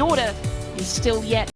daughter is still yet.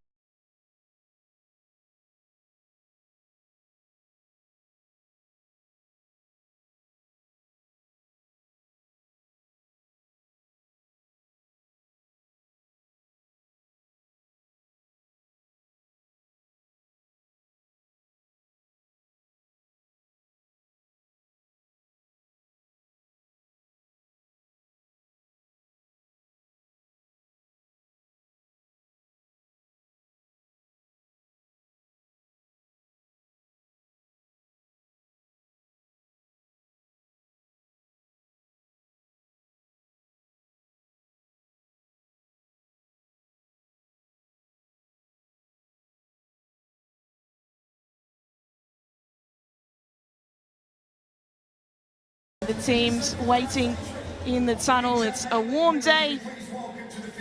The team's waiting in the tunnel. It's a warm day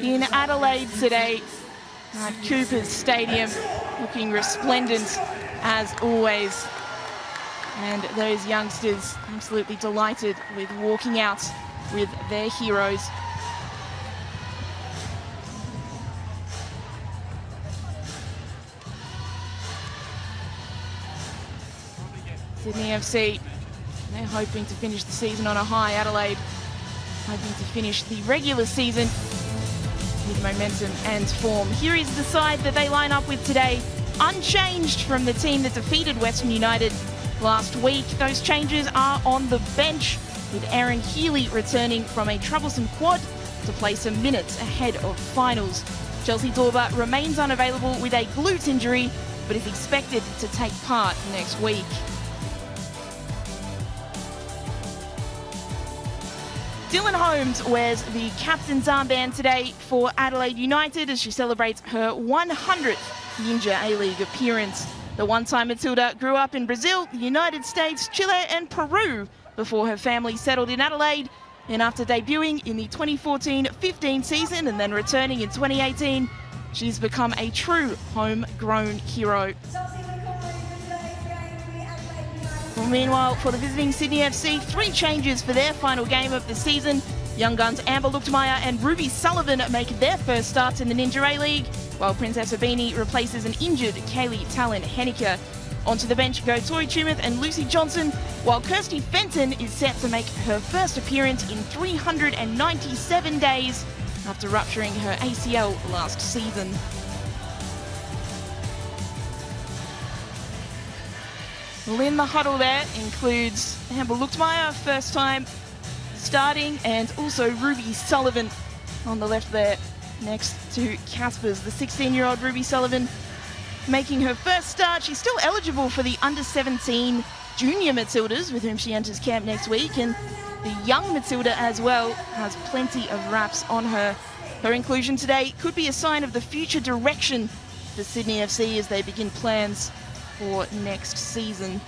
in Adelaide today at Cooper's Stadium, looking resplendent as always. And those youngsters absolutely delighted with walking out with their heroes. Sydney FC, they're hoping to finish the season on a high. Adelaide hoping to finish the regular season with momentum and form. Here is the side that they line up with today, unchanged from the team that defeated Western United last week. Those changes are on the bench, with Aaron Healy returning from a troublesome quad to play some minutes ahead of finals. Chelsea Dorber remains unavailable with a glute injury, but is expected to take part next week. Dylan Holmes wears the captain's armband today for Adelaide United as she celebrates her 100th Ninja A-League appearance. The one-time Matilda grew up in Brazil, the United States, Chile and Peru before her family settled in Adelaide. And after debuting in the 2014-15 season and then returning in 2018, she's become a true homegrown hero. Well, meanwhile, for the visiting Sydney FC, 3 changes for their final game of the season. Young guns Amber Luchtmeyer and Ruby Sullivan make their first starts in the Ninja A-League, while Princess Abini replaces an injured Kaylee Talon-Henniker. Onto the bench go Tori Tumeth and Lucy Johnson, while Kirsty Fenton is set to make her first appearance in 397 days after rupturing her ACL last season. Well, in the huddle there includes Amber Luchtmeyer, first time starting, and also Ruby Sullivan on the left there next to Caspers. The 16-year-old Ruby Sullivan making her first start. She's still eligible for the under-17 junior Matildas, with whom she enters camp next week, and the young Matilda as well has plenty of wraps on her. Her inclusion today could be a sign of the future direction for Sydney FC as they begin plans for next season.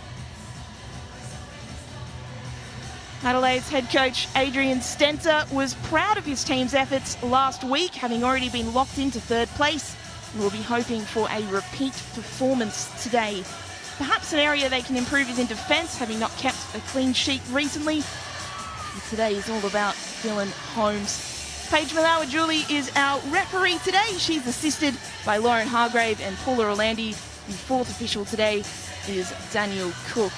Adelaide's head coach Adrian Stenter was proud of his team's efforts last week, having already been locked into 3rd place, and will be hoping for a repeat performance today. Perhaps an area they can improve is in defence, having not kept a clean sheet recently. And today is all about Dylan Holmes. Paige Malawa-Julie is our referee today. She's assisted by Lauren Hargrave and Paula Orlandi. The 4th official today is Daniel Cook.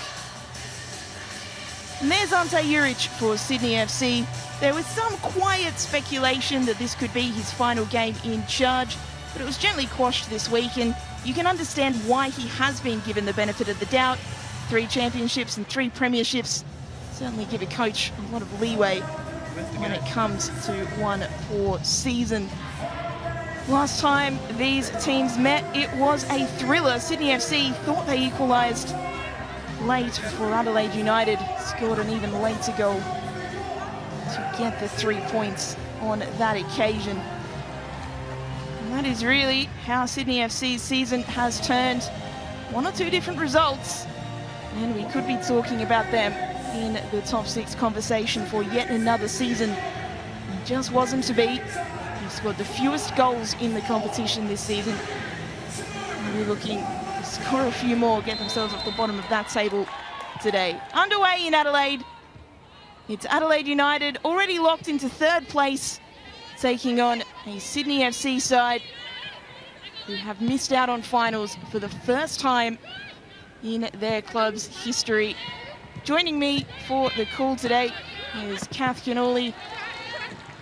And there's Ante Juric for Sydney FC. There was some quiet speculation that this could be his final game in charge, but it was gently quashed this week, and you can understand why he has been given the benefit of the doubt. 3 championships and 3 premierships certainly give a coach a lot of leeway when it comes to one poor season. Last time these teams met, it was a thriller. Sydney FC thought they equalised late before Adelaide United scored an even later goal to get the 3 points on that occasion. And that is really how Sydney FC's season has turned. 1 or 2 different results, and we could be talking about them in the top 6 conversation for yet another season. It just wasn't to be. He scored the fewest goals in the competition this season. And we're looking to score a few more, get themselves off the bottom of that table today. Underway in Adelaide. It's Adelaide United, already locked into 3rd place, taking on a Sydney FC side who have missed out on finals for the first time in their club's history. Joining me for the call today is Kath Canoli.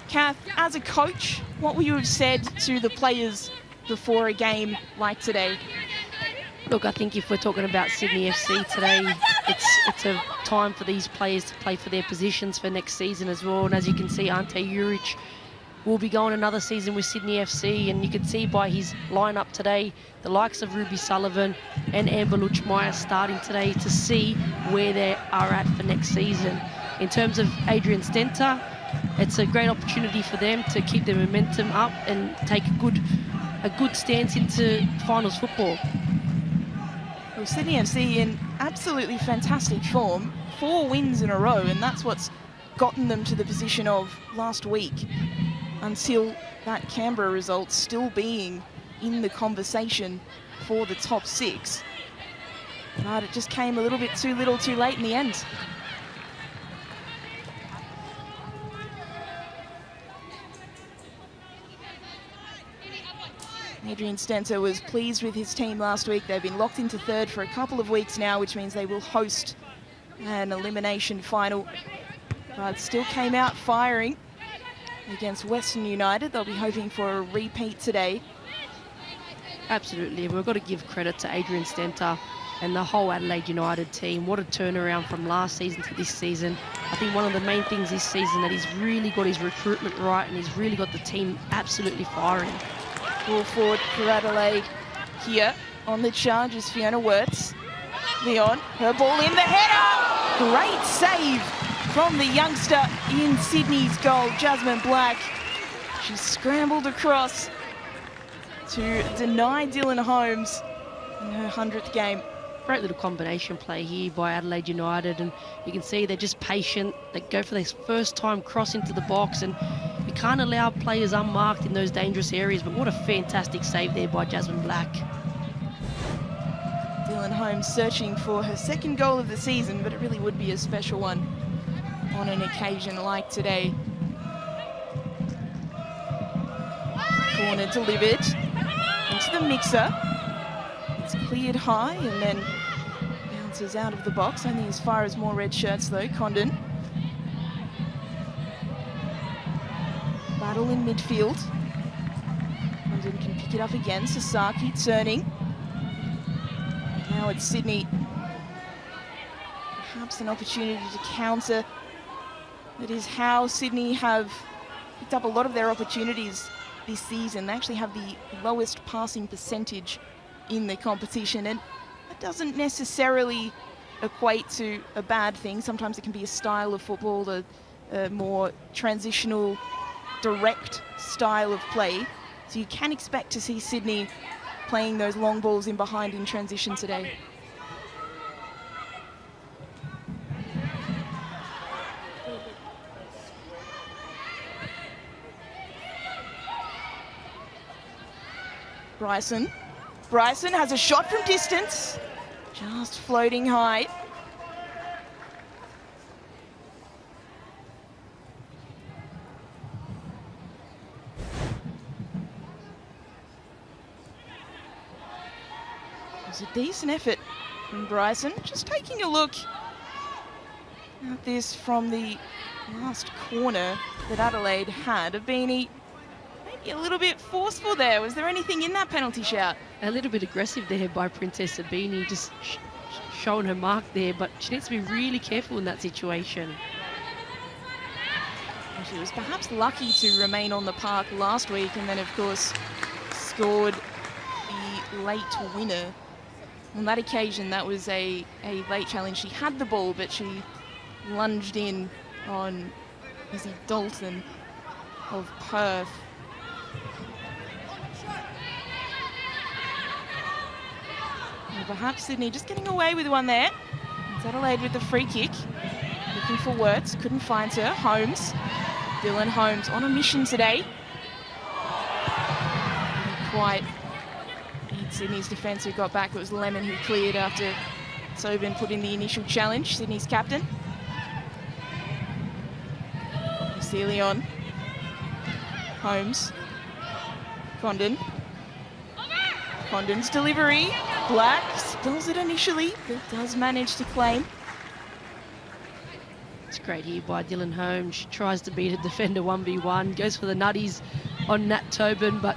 Kath, as a coach, what would you have said to the players before a game like today? Look, I think if we're talking about Sydney FC today, it's a time for these players to play for their positions for next season as well. And as you can see, Ante Juric will be going another season with Sydney FC, and you can see by his lineup today, the likes of Ruby Sullivan and Amber Luchmeyer starting today to see where they are at for next season. In terms of Adrian Stenter, it's a great opportunity for them to keep their momentum up and take a good stance into finals football. Well, Sydney FC in absolutely fantastic form, 4 wins in a row, and that's what's gotten them to the position of last week, until that Canberra result still being in the conversation for the top 6. But it just came a little bit too little too late in the end. Adrian Stenter was pleased with his team last week. They've been locked into 3rd for a couple of weeks now, which means they will host an elimination final. But still came out firing against Western United. They'll be hoping for a repeat today. Absolutely. We've got to give credit to Adrian Stenter and the whole Adelaide United team. What a turnaround from last season to this season. I think one of the main things this season that he's really got his recruitment right, and he's really got the team absolutely firing. Ball forward for Adelaide. Here on the charge is Fiona Wirtz. Leon, her ball in the header. Great save from the youngster in Sydney's goal, Jasmine Black. She scrambled across to deny Dylan Holmes in her 100th game. Great little combination play here by Adelaide United, and you can see they're just patient. They go for their first time cross into the box, and you can't allow players unmarked in those dangerous areas, but what a fantastic save there by Jasmine Black. Dylan Holmes searching for her 2nd goal of the season, but it really would be a special one on an occasion like today. Corner delivered into the mixer. It's cleared high and then bounces out of the box, only as far as more red shirts though. Condon. Battle in midfield. Condon can pick it up again. Sasaki turning. Now it's Sydney. Perhaps an opportunity to counter. That is how Sydney have picked up a lot of their opportunities this season. They actually have the lowest passing percentage in the competition, and that doesn't necessarily equate to a bad thing. Sometimes it can be a style of football, a more transitional, direct style of play. So you can expect to see Sydney playing those long balls in behind in transition today. Bryson has a shot from distance, just floating high. It was a decent effort from Bryson. Just taking a look at this from the last corner that Adelaide had. Maybe a little bit forceful there. Was there anything in that penalty shout? A little bit aggressive there by Princess Sabini, just showing her mark there, but she needs to be really careful in that situation. She was perhaps lucky to remain on the park last week, and then of course scored the late winner. On that occasion, that was a late challenge. She had the ball, but she lunged in on Izzy Dalton of Perth. And perhaps Sydney just getting away with one there. It's Adelaide with the free kick. Looking for Wirtz, couldn't find her. Holmes, Dylan Holmes on a mission today. Didn't quite beat Sydney's defence who got back. It was Lemon who cleared after Sobin put in the initial challenge, Sydney's captain. Celion. Holmes Condon. Condon's delivery. Black spills it initially, but does manage to claim. It's great here by Dylan Holmes. She tries to beat a defender 1v1, goes for the nutties on Nat Tobin, but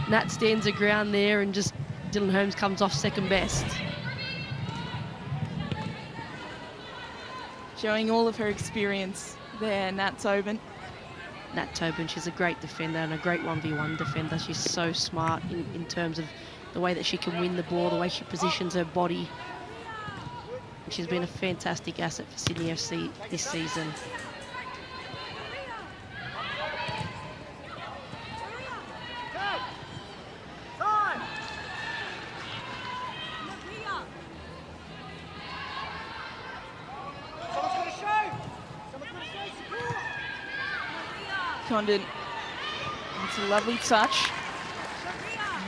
Nat stands her ground there and just Dylan Holmes comes off second best. Showing all of her experience there, Nat Tobin. Nat Tobin, she's a great defender and a great 1v1 defender. She's so smart in terms of the way that she can win the ball, the way she positions her body. And she's been a fantastic asset for Sydney FC this season. Condon. It's a lovely touch.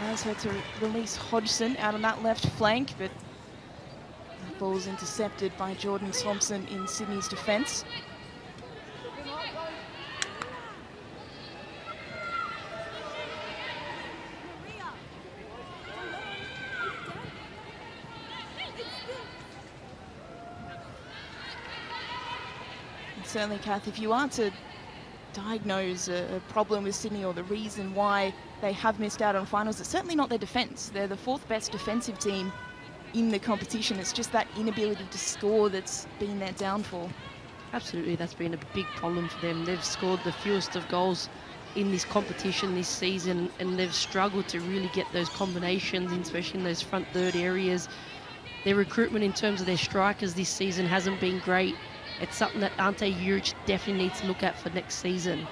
Allows her to release Hodgson out on that left flank, but the ball's intercepted by Jordan Thompson in Sydney's defence. And certainly, Kath, if you are to diagnose a problem with Sydney or the reason why they have missed out on finals, it's certainly not their defence. They're the 4th best defensive team in the competition. It's just that inability to score that's been their downfall. Absolutely, that's been a big problem for them. They've scored the fewest of goals in this competition this season, and they've struggled to really get those combinations, especially in those front third areas. Their recruitment in terms of their strikers this season hasn't been great. It's something that Ante Juric definitely needs to look at for next season.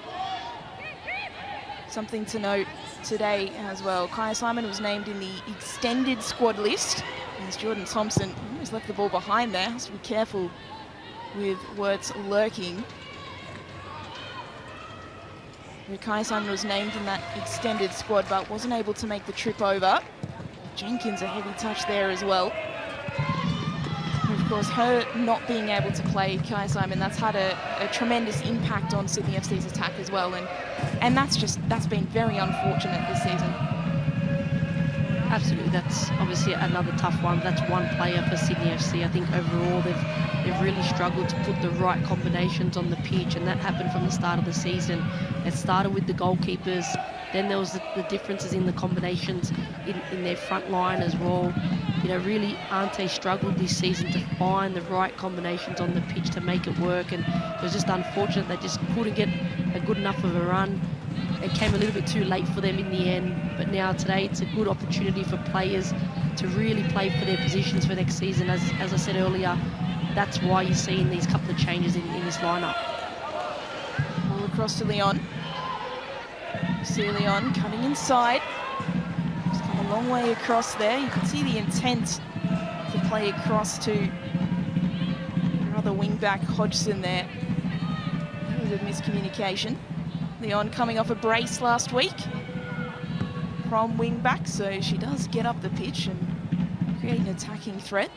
Something to note today as well. Kaya Simon was named in the extended squad list as Jordan Thompson almost left the ball behind there. Has to be careful with Wirtz lurking. Kaya Simon was named in that extended squad but wasn't able to make the trip over. Jenkins a heavy touch there as well. Of course, her not being able to play, Kaya Simon, that's had a tremendous impact on Sydney FC's attack as well, and that's been very unfortunate this season. Absolutely, that's obviously another tough one. That's one player for Sydney FC. I think overall they've really struggled to put the right combinations on the pitch, and that happened from the start of the season. It started with the goalkeepers, then there was the differences in the combinations in their front line as well. You know, really Ante struggled this season to find the right combinations on the pitch to make it work, and it was just unfortunate they just couldn't get a good enough of a run. It came a little bit too late for them in the end, but now today it's a good opportunity for players to really play for their positions for next season. As I said earlier, that's why you're seeing these couple of changes in this lineup. Ball across to Leon. See Leon coming inside. He's come a long way across there. You can see the intent to play across to our other wing-back Hodgson there. A bit of miscommunication. Leon coming off a brace last week from wing-back, so she does get up the pitch and create an attacking threat.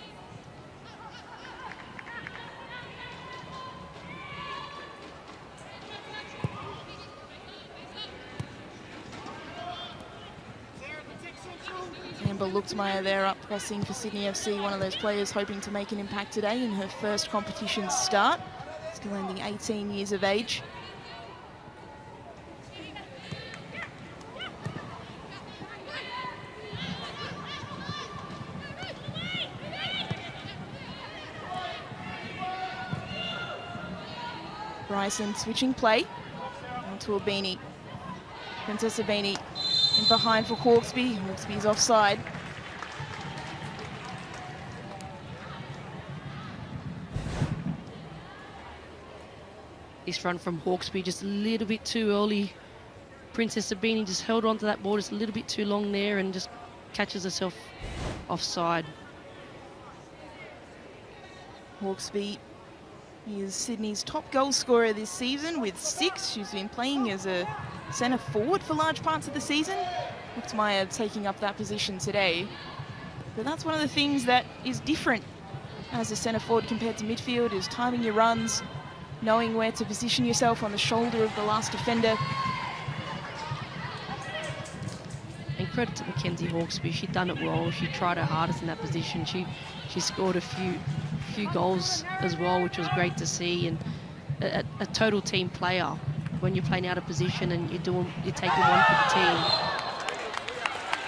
Amber Luxmeyer there up pressing for Sydney FC, one of those players hoping to make an impact today in her first competition start, still only 18 years of age. Bryson switching play onto Abini. Princess Abini in behind for Hawkesby. Hawkesby's offside. This run from Hawkesby just a little bit too early. Princess Abini just held on to that ball just a little bit too long there and just catches herself offside. Hawkesby is Sydney's top goal scorer this season with 6. She's been playing as a centre forward for large parts of the season. Luxmeyer taking up that position today. But that's one of the things that is different as a centre forward compared to midfield, is timing your runs, knowing where to position yourself on the shoulder of the last defender. credit to Mackenzie Hawkesby. She'd done it well. She tried her hardest in that position. She scored a few goals as well, which was great to see. And a total team player when you're playing out of position and you're taking one for the team.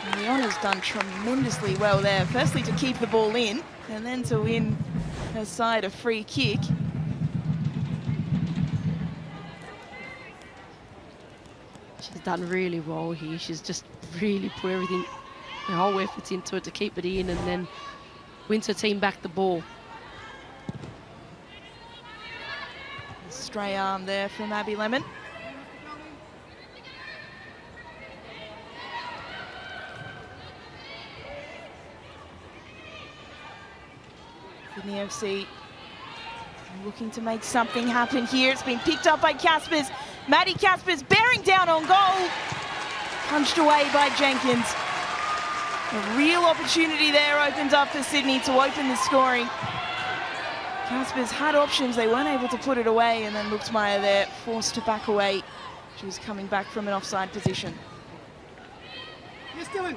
And Leona's done tremendously well there. Firstly to keep the ball in, and then to win her side a free kick. She's done really well here. She's just really put everything, her whole efforts into it to keep it in, and then wins her team back the ball. Stray arm there from Abby Lemon. Sydney FC looking to make something happen here. It's been picked up by Caspers. Maddie Caspers bearing down on goal. Punched away by Jenkins. A real opportunity there opened up for Sydney to open the scoring. Caspers had options, they weren't able to put it away, and then Luxmeyer there forced to back away. She was coming back from an offside position. Yes, Dylan.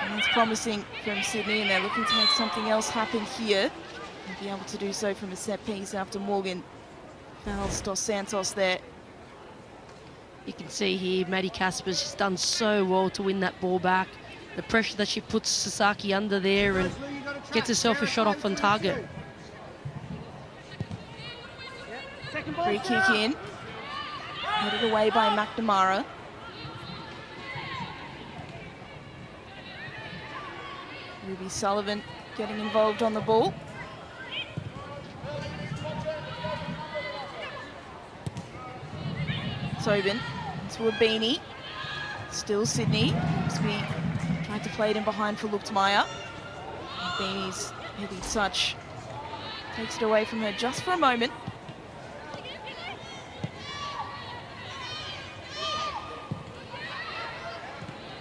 And that's promising from Sydney, and they're looking to make something else happen here. And be able to do so from a set piece after Morgan fouls Dos Santos there. You can see here, Maddie Caspers, she's done so well to win that ball back. The pressure that she puts Sasaki under there and gets herself a shot off on target. Free kick in. Headed away by McNamara. Ruby Sullivan getting involved on the ball. Tobin to a Beanie. Still Sydney. We tried to play it in behind for Luxmeyer. Beanie's heavy touch takes it away from her just for a moment.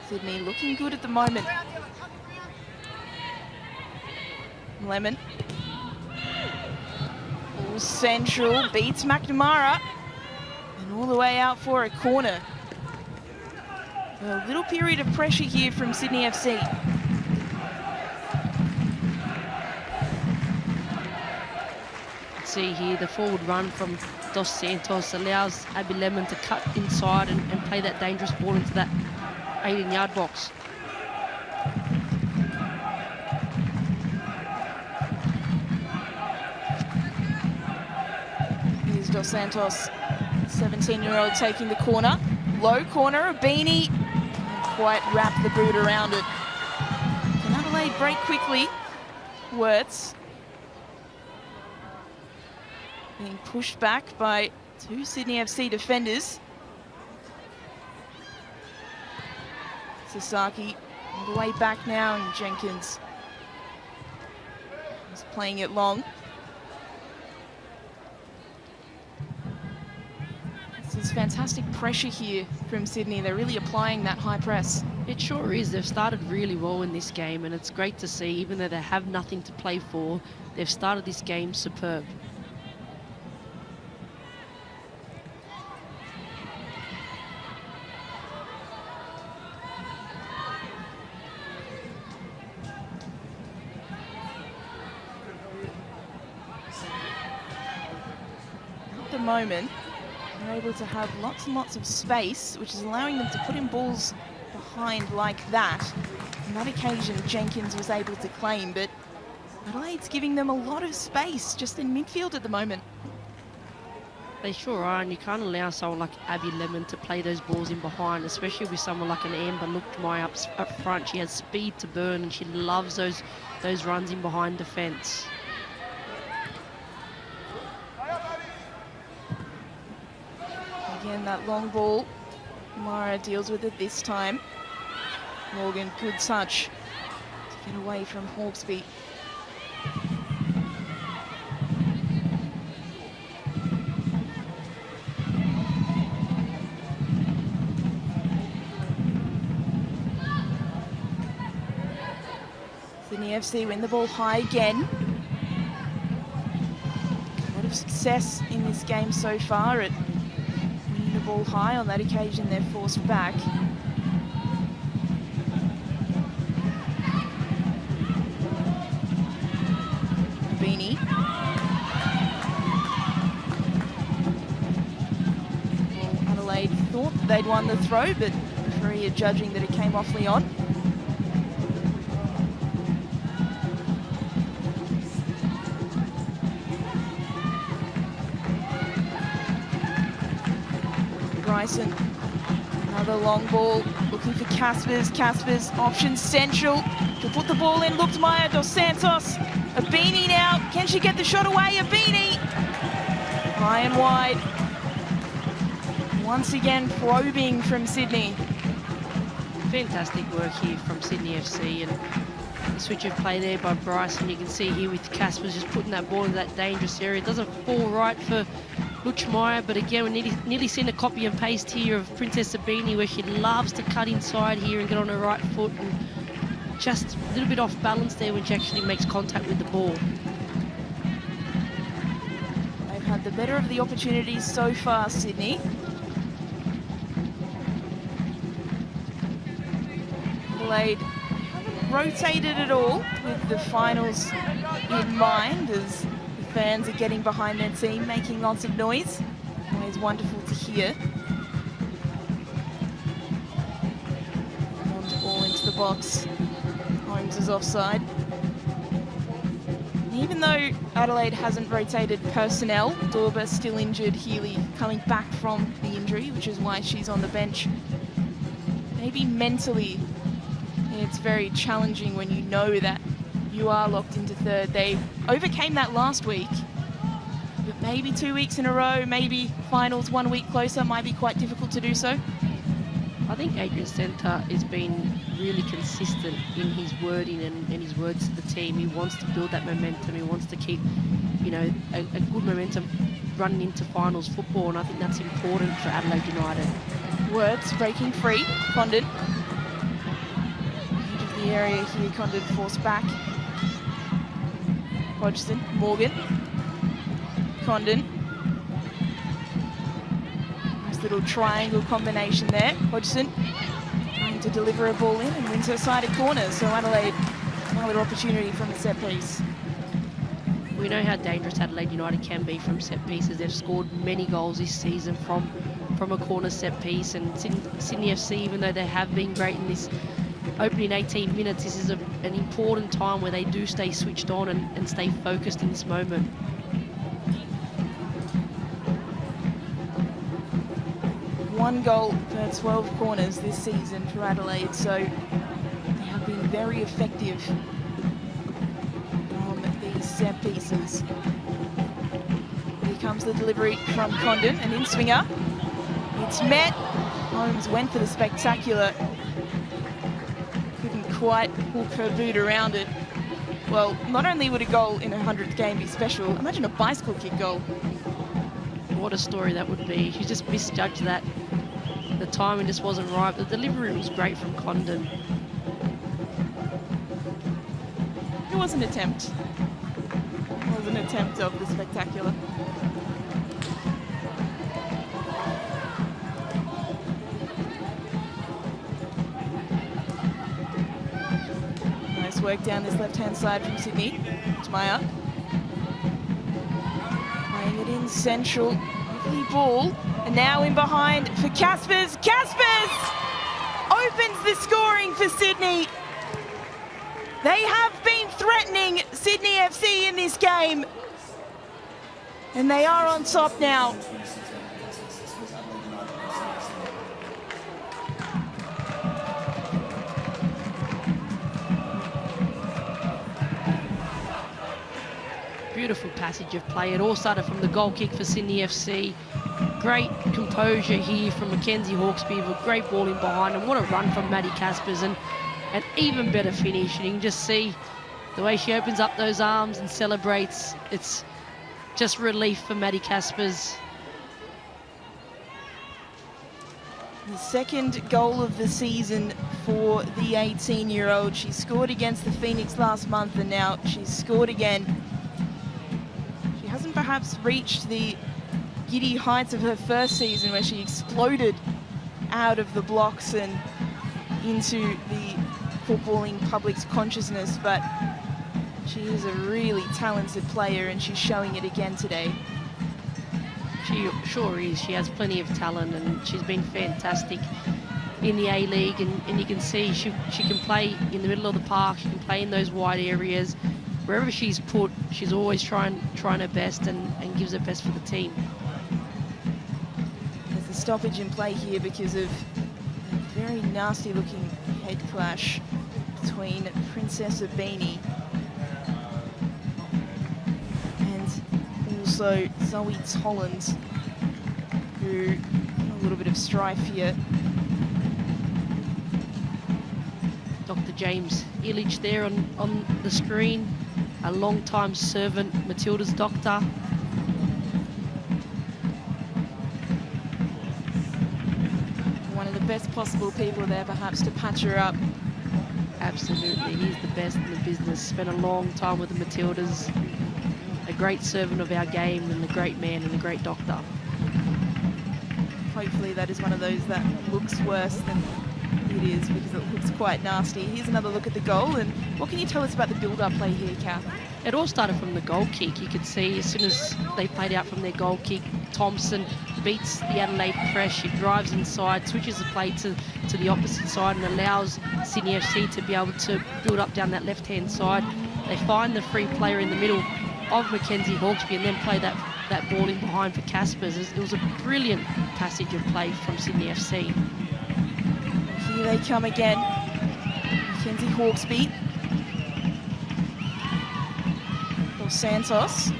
Sydney looking good at the moment. Lemon. All central, beats McNamara. And all the way out for a corner. A little period of pressure here from Sydney FC. See here, the forward run from Dos Santos allows Abby Lemon to cut inside and play that dangerous ball into that 18-yard box. Here's Dos Santos, 17-year-old taking the corner. Low corner, a Beanie. Can't quite wrap the boot around it. Can Adelaide break quickly? Wirtz. Being pushed back by two Sydney FC defenders. Sasaki all the way back now, and Jenkins is playing it long. This is fantastic pressure here from Sydney. They're really applying that high press. It sure is. They've started really well in this game, and it's great to see, even though they have nothing to play for, they've started this game superb. At the moment, they're able to have lots and lots of space, which is allowing them to put in balls behind like that. On that occasion, Jenkins was able to claim, but Adelaide's giving them a lot of space just in midfield at the moment. They sure are, and you can't allow someone like Abby Lemon to play those balls in behind, especially with someone like an Amber Luxmeyer up front. She has speed to burn, and she loves those runs in behind defence. Again, that long ball. Mara deals with it this time. Morgan, good touch to get away from Hawkesby. Sydney FC win the ball high again. A lot of success success in this game so far at winning the ball high. On that occasion, they're forced back. Beanie. Well, Adelaide thought they'd won the throw, but the referee are judging that it came awfully on. Bryson, another long ball, looking for Caspers. Caspers, option central. To put the ball in, looked Maya Dos Santos. A Beanie now. Can she get the shot away? A Beanie. High and wide. Once again, probing from Sydney. Fantastic work here from Sydney FC, and the switch of play there by Bryson. You can see here with Caspers just putting that ball into that dangerous area. It doesn't fall right for Luchmeyer, but again, we're nearly seen a copy and paste here of Princess Sabini, where she loves to cut inside here and get on her right foot, and just a little bit off balance there when she actually makes contact with the ball. They've had the better of the opportunities so far, Sydney. Adelaide haven't rotated at all with the finals in mind, as the fans are getting behind their team, making lots of noise. Always wonderful to hear. On the ball into the box. Holmes is offside. Even though Adelaide hasn't rotated personnel, Dorba still injured, Healy coming back from the injury, which is why she's on the bench. Maybe mentally it's very challenging when you know that you are locked into third. They overcame that last week, but maybe 2 weeks in a row, maybe finals 1 week closer, might be quite difficult to do so. I think Adrian Center has been really consistent in his wording and his words to the team. He wants to build that momentum. He wants to keep, you know, a good momentum running into finals football, and I think that's important for Adelaide United. Words breaking free. Condon. Edge of the area here. Condon forced back. Hodgson. Morgan. Condon. Nice little triangle combination there. Hodgson trying to deliver a ball in and wins her side at corner. So Adelaide, another opportunity from the set piece. We know how dangerous Adelaide United can be from set pieces. They've scored many goals this season from a corner set piece, and Sydney FC, even though they have been great in this opening 18 minutes, this is an important time where they do stay switched on and stay focused in this moment. One goal per 12 corners this season for Adelaide, so they have been very effective on these set pieces. Here comes the delivery from Condon, an in-swinger. It's met. Holmes went for the spectacular. Couldn't quite hook her boot around it. Well, not only would a goal in her 100th game be special, imagine a bicycle kick goal. What a story that would be. She just misjudged that. The timing just wasn't right. The delivery was great from Condon. It was an attempt. It was an attempt of the spectacular. Nice work down this left-hand side from Sydney. Luchmeyer. Playing it in central. Lovely ball. And now in behind for Caspers. Caspers opens the scoring for Sydney. They have been threatening Sydney FC in this game. And they are on top now. Beautiful passage of play. It all started from the goal kick for Sydney FC. Great composure here from Mackenzie Hawkesby with a great ball in behind, and what a run from Maddie Caspers, and an even better finish. And you can just see the way she opens up those arms and celebrates. It's just relief for Maddie Caspers. The second goal of the season for the 18-year-old. She scored against the Phoenix last month, and now she's scored again. She hasn't perhaps reached the giddy heights of her first season where she exploded out of the blocks and into the footballing public's consciousness, but she is a really talented player and she's showing it again today. She sure is. She has plenty of talent and she's been fantastic in the A-League, and you can see she can play in the middle of the park, she can play in those wide areas. Wherever she's put, she's always trying her best and gives her best for the team. There's a stoppage in play here because of a very nasty looking head clash between Princess Abini and also Zoe Tolland, who a little bit of strife here. Dr. James Illich there on the screen, a long-time servant, Matilda's doctor. One of the best possible people there, perhaps, to patch her up. Absolutely, he's the best in the business. Spent a long time with the Matildas. A great servant of our game and a great man and a great doctor. Hopefully that is one of those that looks worse than it is, because it looks quite nasty. Here's another look at the goal, and what can you tell us about the build-up play here, Kath? It all started from the goal kick. You could see as soon as they played out from their goal kick, Thompson beats the Adelaide press. She drives inside, switches the play to the opposite side and allows Sydney FC to be able to build up down that left-hand side. They find the free player in the middle of Mackenzie Hawkesby and then play that ball in behind for Caspers. It was a brilliant passage of play from Sydney FC. Here they come again. Mackenzie Hawkesby. Dos Santos.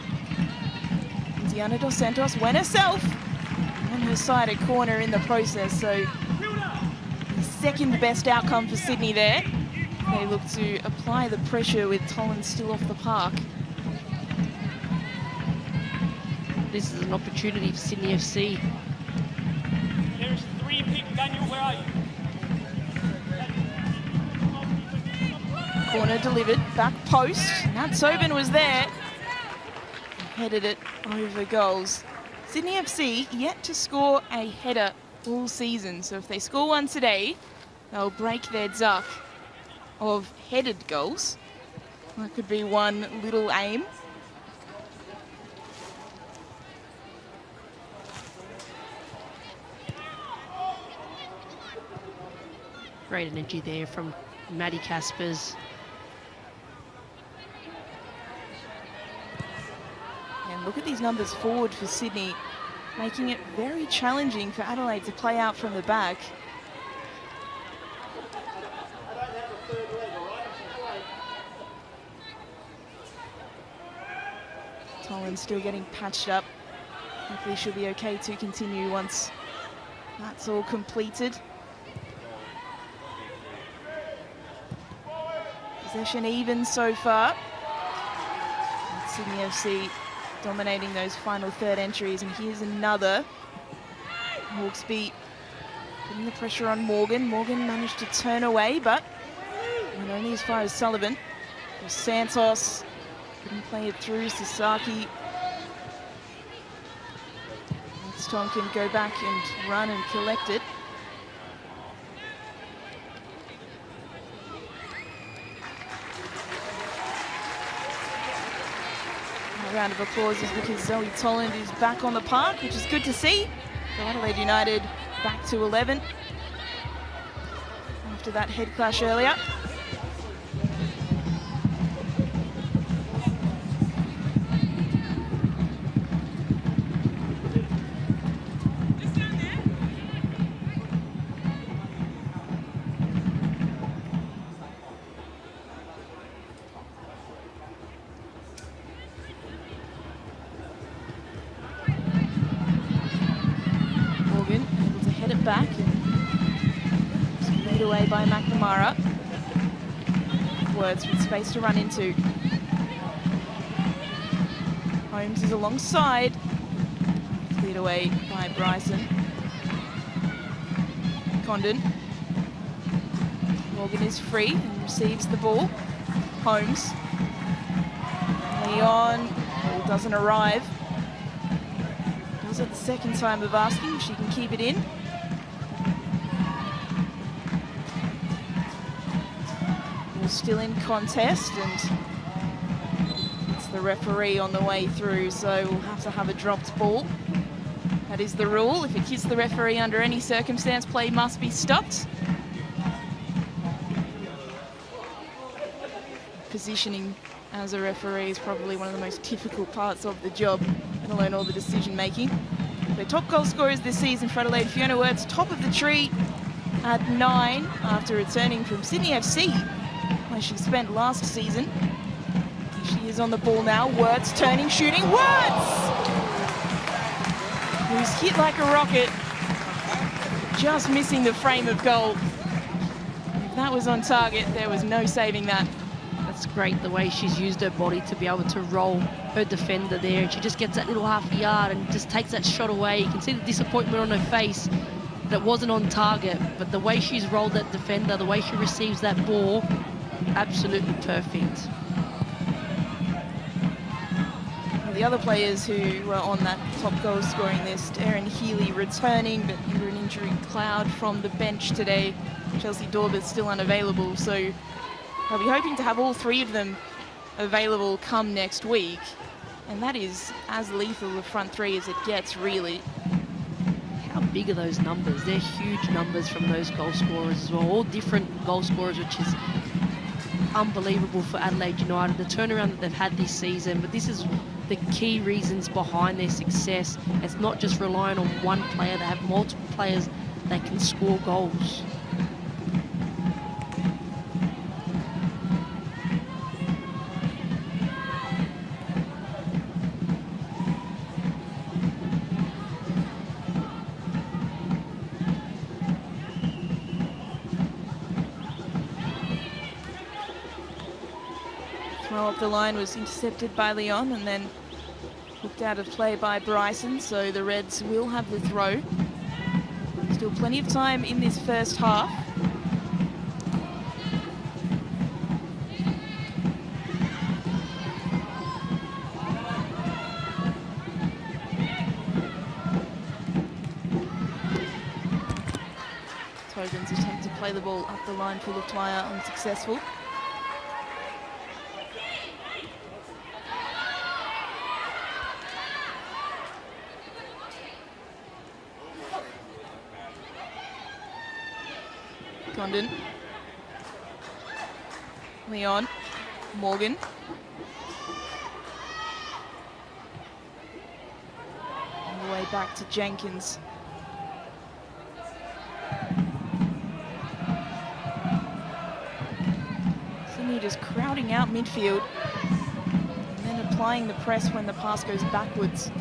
Diana Dos Santos went herself on her side, a corner in the process. So the second best outcome for Sydney there. They look to apply the pressure with Tollins still off the park. This is an opportunity for Sydney FC. There's 3 pick, Daniel, where are you? Corner delivered, back post. Nat Sobin was there. Headed it over goals. Sydney FC yet to score a header all season. So if they score one today, they'll break their duck of headed goals. That could be one little aim. Great energy there from Maddie Caspers. And look at these numbers forward for Sydney, making it very challenging for Adelaide to play out from the back. Tollins still getting patched up. Hopefully she'll be okay to continue once that's all completed. Possession even so far. And Sydney FC dominating those final third entries, and here's another. Hawkesby putting the pressure on Morgan. Morgan managed to turn away, but went only as far as Sullivan. Dos Santos couldn't play it through. Sasaki. Next Tom can go back and run and collect it. A round of applause is because Zoe Tolland is back on the park, which is good to see. So Adelaide United back to 11 after that head clash earlier. Back and lead away by McNamara. Words with space to run into. Holmes is alongside. Cleared away by Bryson. Condon. Morgan is free and receives the ball. Holmes. Leon. Ball doesn't arrive. Is it the second time of asking if she can keep it in? Ball still in contest, and it's the referee on the way through, so we'll have a dropped ball. That is the rule. If it hits the referee under any circumstance, play must be stopped. Positioning as a referee is probably one of the most difficult parts of the job, let alone all the decision making. The top goal scorers this season for Adelaide, Fiona Wirtz, top of the tree at 9 after returning from Sydney FC, where she spent last season. She is on the ball now. Wirtz turning, shooting. Wirtz! Who's hit like a rocket, just missing the frame of goal. If that was on target, there was no saving that. That's great, the way she's used her body to be able to roll her defender there, and she just gets that little half a yard and just takes that shot away. You can see the disappointment on her face that wasn't on target, but the way she's rolled that defender, the way she receives that ball, absolutely perfect. The other players who were on that top goal scoring list, Erin Healy returning, but under an injury cloud from the bench today. Chelsea Dorber's still unavailable, so I'll be hoping to have all three of them available come next week. And that is as lethal a front three as it gets, really. How big are those numbers? They're huge numbers from those goal scorers as well. All different goal scorers, which is unbelievable for Adelaide United. The turnaround that they've had this season, but this is the key reasons behind their success. It's not just relying on one player. They have multiple players that can score goals. Throw up the line was intercepted by Leon and then hooked out of play by Bryson, so the Reds will have the throw. Still plenty of time in this first half. Togan's attempt to play the ball up the line for Lutwaya unsuccessful. Condon, Leon, Morgan. All the way back to Jenkins. Sydney just crowding out midfield and then applying the press when the pass goes backwards.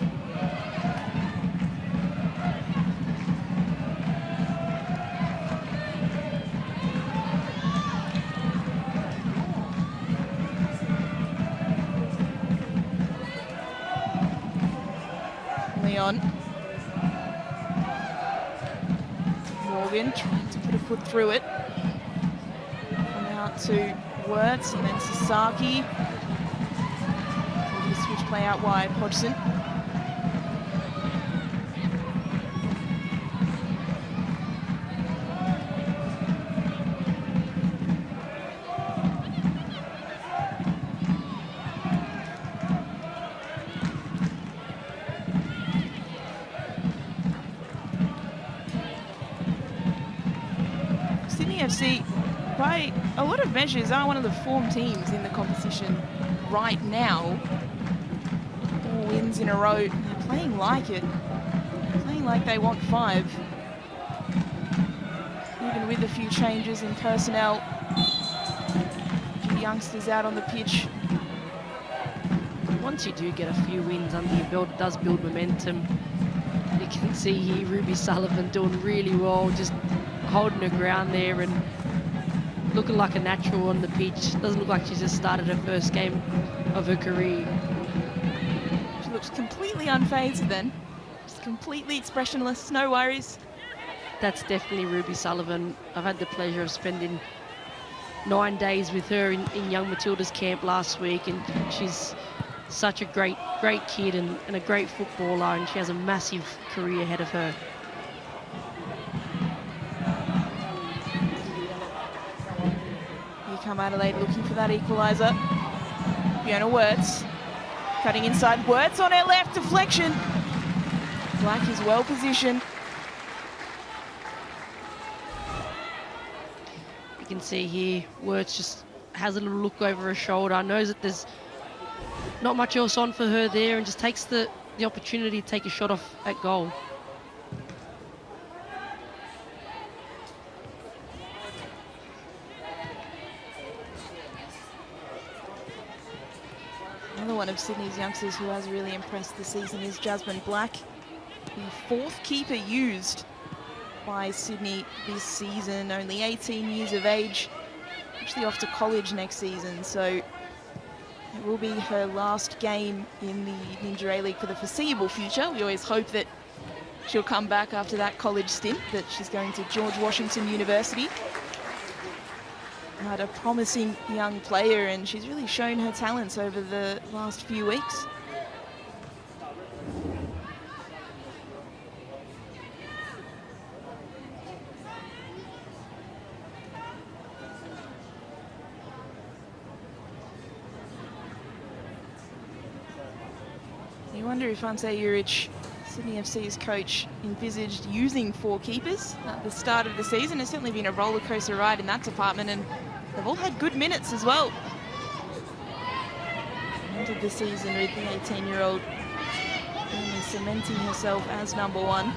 Morgan trying to put a foot through it. Come out to Wirtz and then Sasaki. The switch play out wide, Hodgson. FC, by a lot of measures, are one of the form teams in the competition right now. 4 wins in a row. They're playing like it. Playing like they want 5. Even with a few changes in personnel. Youngsters out on the pitch. Once you do get a few wins under your belt, it does build momentum. You can see here Ruby Sullivan doing really well, just holding her ground there and looking like a natural on the pitch. Doesn't look like she's just started her first game of her career. She looks completely unfazed then. Just completely expressionless, no worries. That's definitely Ruby Sullivan. I've had the pleasure of spending 9 days with her in Young Matilda's camp last week, and she's such a great kid and a great footballer, and she has a massive career ahead of her. Here come Adelaide looking for that equalizer. Fiona Wirtz cutting inside. Wirtz on her left, deflection. Black is well positioned. You can see here, Wirtz just has a little look over her shoulder, knows that there's not much else on for her there, and just takes the opportunity to take a shot off at goal. Another one of Sydney's youngsters who has really impressed this season is Jasmine Black, the 4th keeper used by Sydney this season, only 18 years of age, actually off to college next season, so it will be her last game in the Ninja A-League for the foreseeable future. We always hope that she'll come back after that college stint, that she's going to George Washington University. Had a promising young player, and she's really shown her talents over the last few weeks. You wonder if Ante Juric, Sydney FC's coach, envisaged using 4 keepers at the start of the season. It's certainly been a roller coaster ride in that department, and they've all had good minutes as well. Ended the season with the 18-year-old really cementing herself as number 1.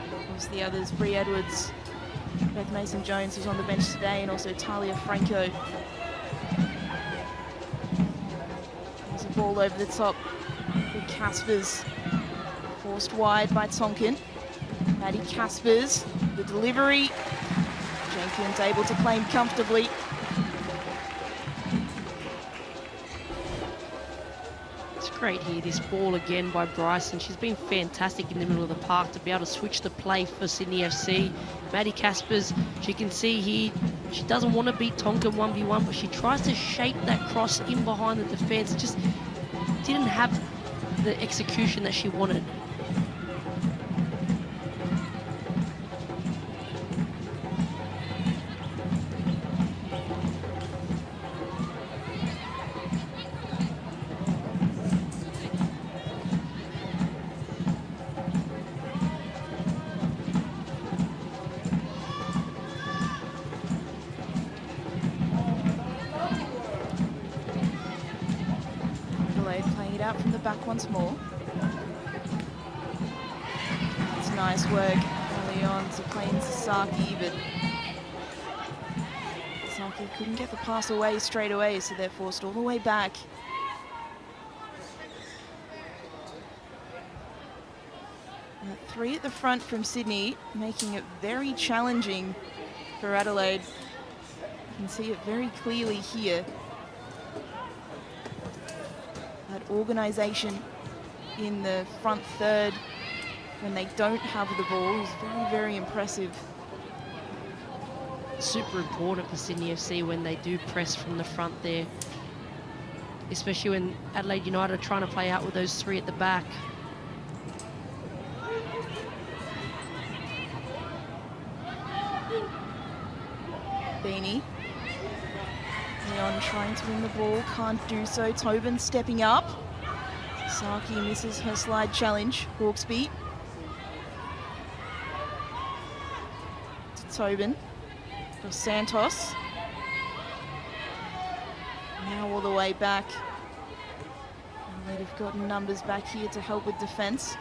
Of course, the others, Bree Edwards, Beth Mason-Jones, who's on the bench today, and also Talia Franco. There's a ball over the top for Caspers, forced wide by Tonkin. Maddie Caspers, the delivery. Jenkins able to claim comfortably. It's great here, this ball again by Bryson. She's been fantastic in the middle of the park to be able to switch the play for Sydney FC. Maddie Caspers, she can see here, she doesn't want to beat Tonkin 1v1, but she tries to shape that cross in behind the defence. Just didn't have the execution that she wanted. From the back once more. It's nice work early on to play into Saki, but Saki couldn't get the pass away straight away, so they're forced all the way back. And 3 at the front from Sydney, making it very challenging for Adelaide. You can see it very clearly here. That organisation in the front third when they don't have the ball is very, very impressive. Super important for Sydney FC when they do press from the front there, especially when Adelaide United are trying to play out with those 3 at the back. Beanie. Leon trying to win the ball, can't do so. Tobin stepping up. Saki misses her slide challenge. Hawksby. To Tobin. For Santos. Now all the way back. Adelaide have gotten numbers back here to help with defence.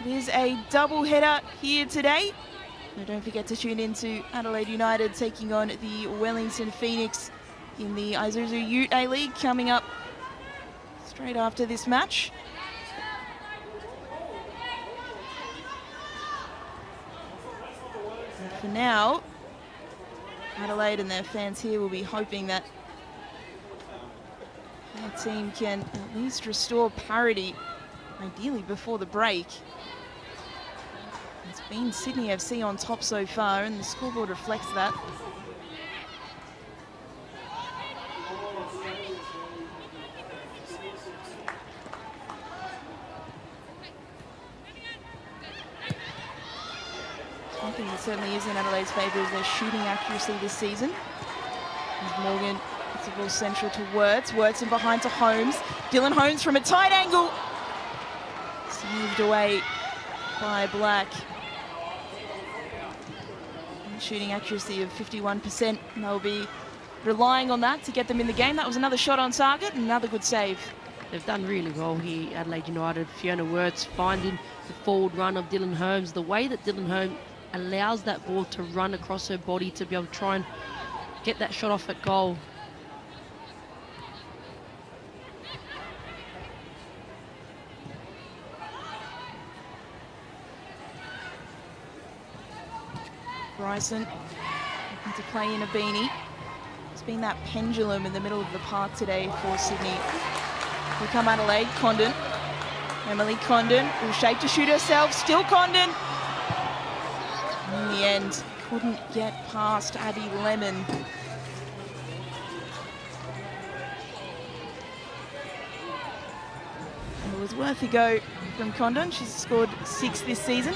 It is a double header here today. So don't forget to tune in to Adelaide United taking on the Wellington Phoenix in the Isuzu Ute A-League coming up straight after this match. And for now, Adelaide and their fans here will be hoping that the team can at least restore parity, ideally before the break. It's been Sydney FC on top so far, and the scoreboard reflects that. One thing that certainly is in Adelaide's favour is their shooting accuracy this season. As Morgan puts the ball central to Wirtz. Wirtz in behind to Holmes. Dylan Holmes from a tight angle. Saved away by Black. Shooting accuracy of 51%. And they'll be relying on that to get them in the game. That was another shot on target and another good save. They've done really well here, Adelaide United. Fiona Wirtz finding the forward run of Dylan Holmes. The way that Dylan Holmes allows that ball to run across her body to be able to try and get that shot off at goal. Bryson looking to play in a beanie. It's been that pendulum in the middle of the park today for Sydney. Here come Adelaide. Condon. Emily Condon will shape to shoot herself. Still Condon. In the end, couldn't get past Abby Lemon. It was worth a go from Condon. She's scored 6 this season.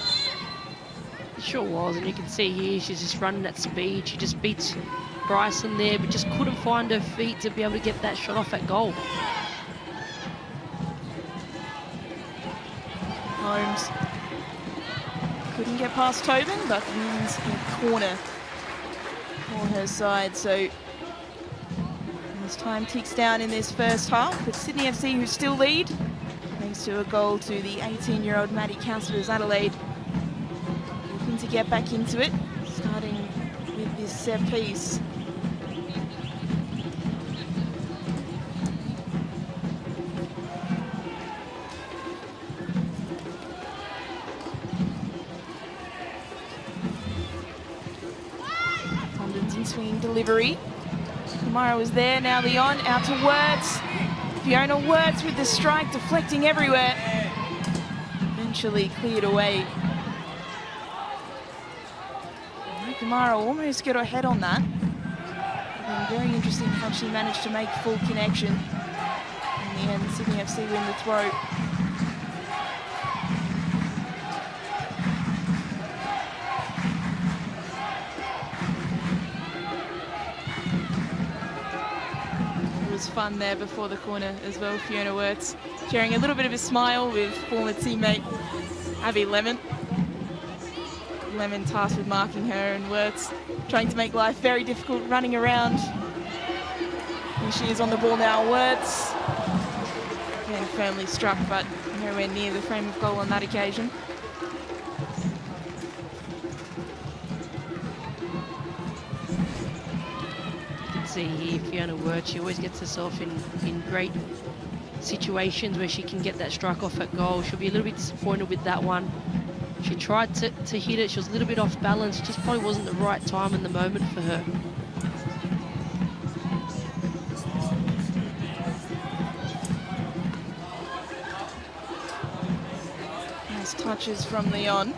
It sure was, and you can see here she's just running at speed. She just beats Bryson there, but just couldn't find her feet to be able to get that shot off at goal. Holmes couldn't get past Tobin, but wins a corner for her side. So as time ticks down in this first half, it's Sydney FC who still lead, thanks to a goal to the 18-year-old Maddie Councillors. Adelaide looking to get back into it, starting with this set piece. Swinging delivery. Kamara was there, now Leon out to Wirtz. Fiona Wirtz with the strike, deflecting everywhere. Eventually cleared away. Kamara almost got her head on that. Very interesting how she managed to make full connection. In the end, Sydney FC win the throw. Fun there before the corner as well. Fiona Wirtz sharing a little bit of a smile with former teammate Abby Lemon. Lemon tasked with marking her, and Wirtz trying to make life very difficult running around. And she is on the ball now. Wirtz again firmly struck, but nowhere near the frame of goal on that occasion. See here, Fiona Wirtz, she always gets herself in great situations where she can get that strike off at goal. She'll be a little bit disappointed with that one. She tried to hit it, she was a little bit off balance, just probably wasn't the right time and the moment for her. Nice touches from Leon.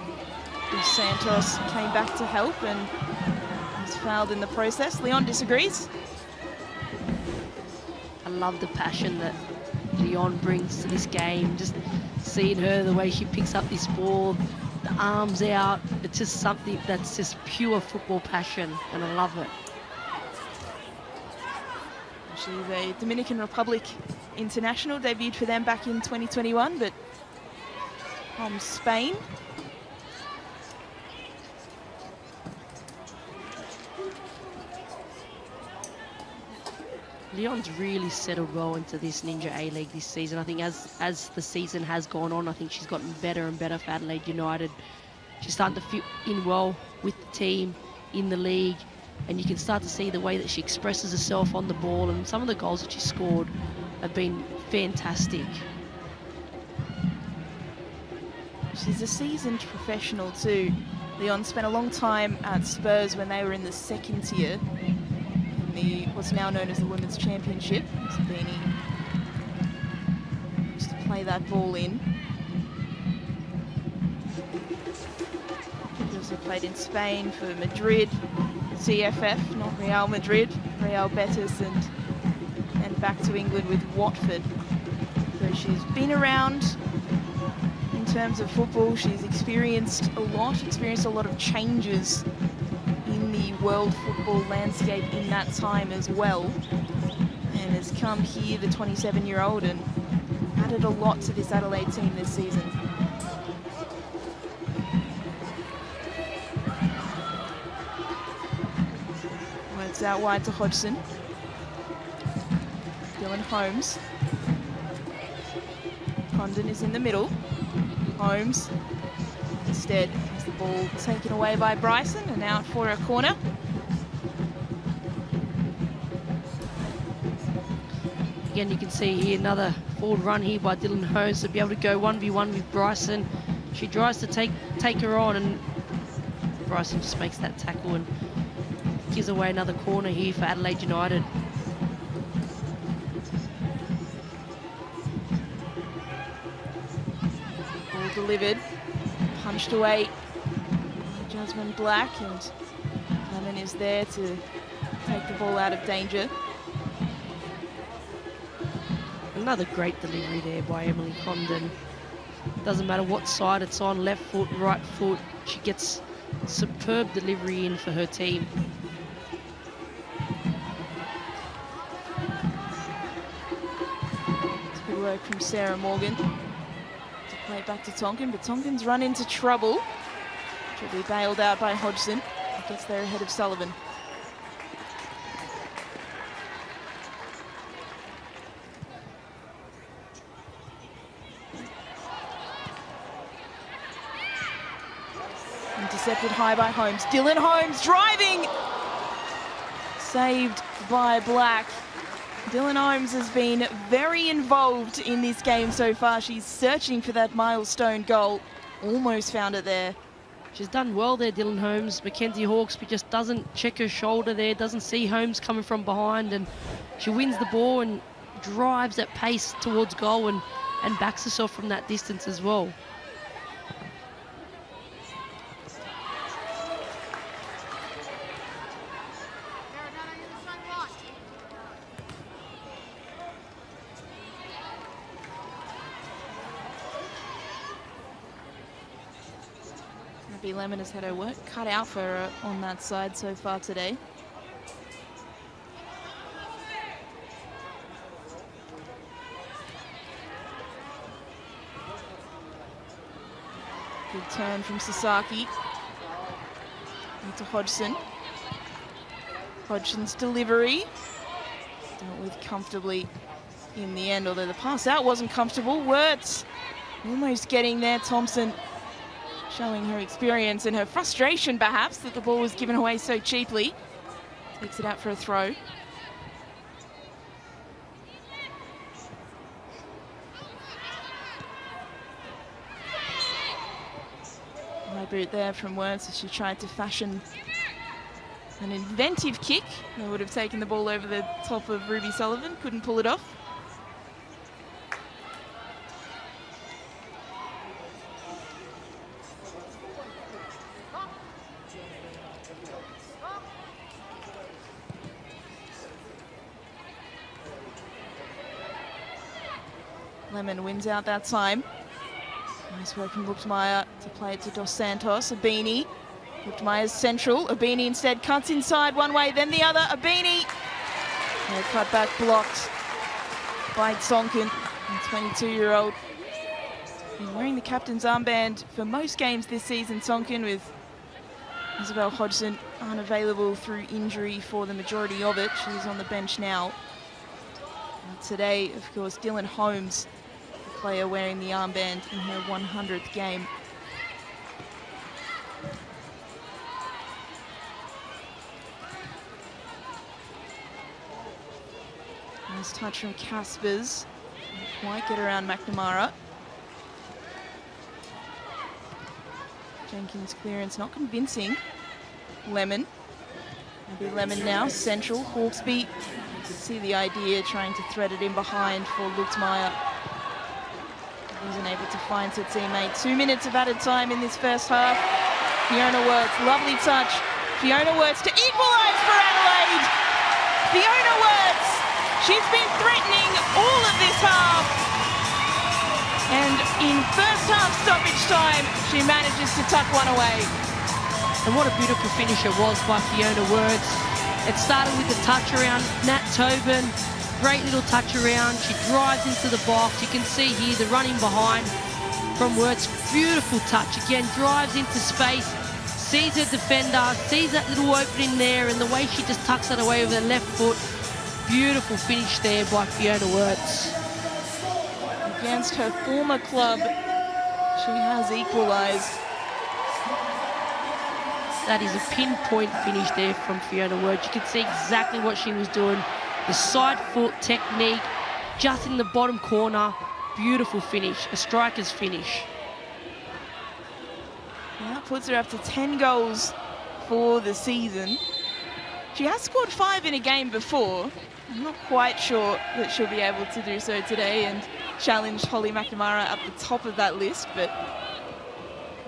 Dos Santos came back to help and was fouled in the process. Leon disagrees. I love the passion that Leon brings to this game. Just seeing her, the way she picks up this ball, the arms out, it's just something that's just pure football passion, and I love it. She's a Dominican Republic international, debuted for them back in 2021, but from Spain. Leon's really settled well into this Ninja A-League this season. I think as the season has gone on, I think she's gotten better and better for Adelaide United. She's starting to fit in well with the team in the league, and you can start to see the way that she expresses herself on the ball, and some of the goals that she scored have been fantastic. She's a seasoned professional too. Leon spent a long time at Spurs when they were in the second tier, what's now known as the Women's Championship. Sabini play that ball in. He also played in Spain for Madrid, CFF, not Real Madrid, Real Betis, and back to England with Watford. So she's been around in terms of football. She's experienced a lot of changes in the world football landscape in that time as well. And has come here, the 27-year-old, and added a lot to this Adelaide team this season. Works out wide to Hodgson. Dylan Holmes. Condon is in the middle. Holmes instead has the ball taken away by Bryson and out for a corner. Again, you can see here another forward run here by Dylan Holmes to be able to go 1v1 with Bryson. She tries to take her on, and Bryson just makes that tackle and gives away another corner here for Adelaide United. Ball delivered, punched away by Jasmine Black, and Lemon is there to take the ball out of danger. Another great delivery there by Emily Condon. Doesn't matter what side it's on, left foot, right foot, she gets superb delivery in for her team. It's good work from Sarah Morgan to play it back to Tonkin, but Tonkin's run into trouble. She'll be bailed out by Hodgson. He gets there ahead of Sullivan. Intercepted high by Holmes. Dylan Holmes driving! Saved by Black. Dylan Holmes has been very involved in this game so far. She's searching for that milestone goal. Almost found it there. She's done well there, Dylan Holmes. Mackenzie Hawkesby just doesn't check her shoulder there, doesn't see Holmes coming from behind, and she wins the ball and drives at pace towards goal and backs herself from that distance as well. Abby Lemon has had her work cut out for her on that side so far today. Good turn from Sasaki. Back to Hodgson. Hodgson's delivery. Dealt with comfortably in the end, although the pass out wasn't comfortable. Wirtz almost getting there. Thompson showing her experience and her frustration, perhaps, that the ball was given away so cheaply. Takes it out for a throw. High boot there from Wirtz as she tried to fashion an inventive kick that would have taken the ball over the top of Ruby Sullivan. Couldn't pull it off. Lemon wins out that time. Nice work from Luchtmeyer to play it to Dos Santos. Abini. Luchtmeyer's central. Abini instead cuts inside one way, then the other. Abini. And a cut back blocked by Tsonkin, the 22-year-old. Been wearing the captain's armband for most games this season, Tsonkin, with Isabel Hodgson unavailable through injury for the majority of it. She's on the bench now. And today, of course, Dylan Holmes, player wearing the armband in her 100th game. Nice touch from Caspers. Didn't quite get around McNamara. Jenkins' clearance not convincing. Lemon. Maybe Lemon now, central. Hawkesby. You can see the idea, trying to thread it in behind for Luchtmeyer. Wasn't able to find her teammate. 2 minutes of added time in this first half. Fiona Wirtz, lovely touch. Fiona Wirtz to equalise for Adelaide. Fiona Wirtz, she's been threatening all of this half. And in first half stoppage time, she manages to tuck one away. And what a beautiful finish it was by Fiona Wirtz. It started with the touch around Nat Tobin. Great little touch around. She drives into the box. You can see here the running behind from Wirtz. Beautiful touch. Again, drives into space. Sees her defender. Sees that little opening there. And the way she just tucks that away with her left foot. Beautiful finish there by Fiona Wirtz. Against her former club, she has equalised. That is a pinpoint finish there from Fiona Wirtz. You can see exactly what she was doing. The side foot technique, just in the bottom corner. Beautiful finish, a striker's finish. That puts her up to 10 goals for the season. She has scored 5 in a game before. I'm not quite sure that she'll be able to do so today and challenge Holly McNamara at the top of that list, but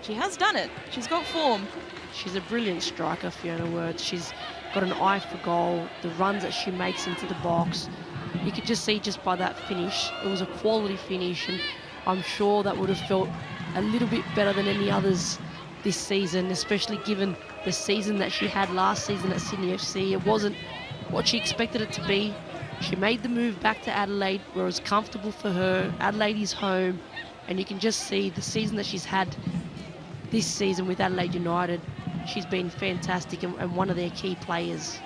she has done it. She's got form. She's a brilliant striker, Fiona Wirtz. She's got an eye for goal, the runs that she makes into the box. You could just see just by that finish, it was a quality finish, and I'm sure that would have felt a little bit better than any others this season, especially given the season that she had last season at Sydney FC. It wasn't what she expected it to be. She made the move back to Adelaide, where it was comfortable for her. Adelaide is home, and you can just see the season that she's had this season with Adelaide United. She's been fantastic and one of their key players.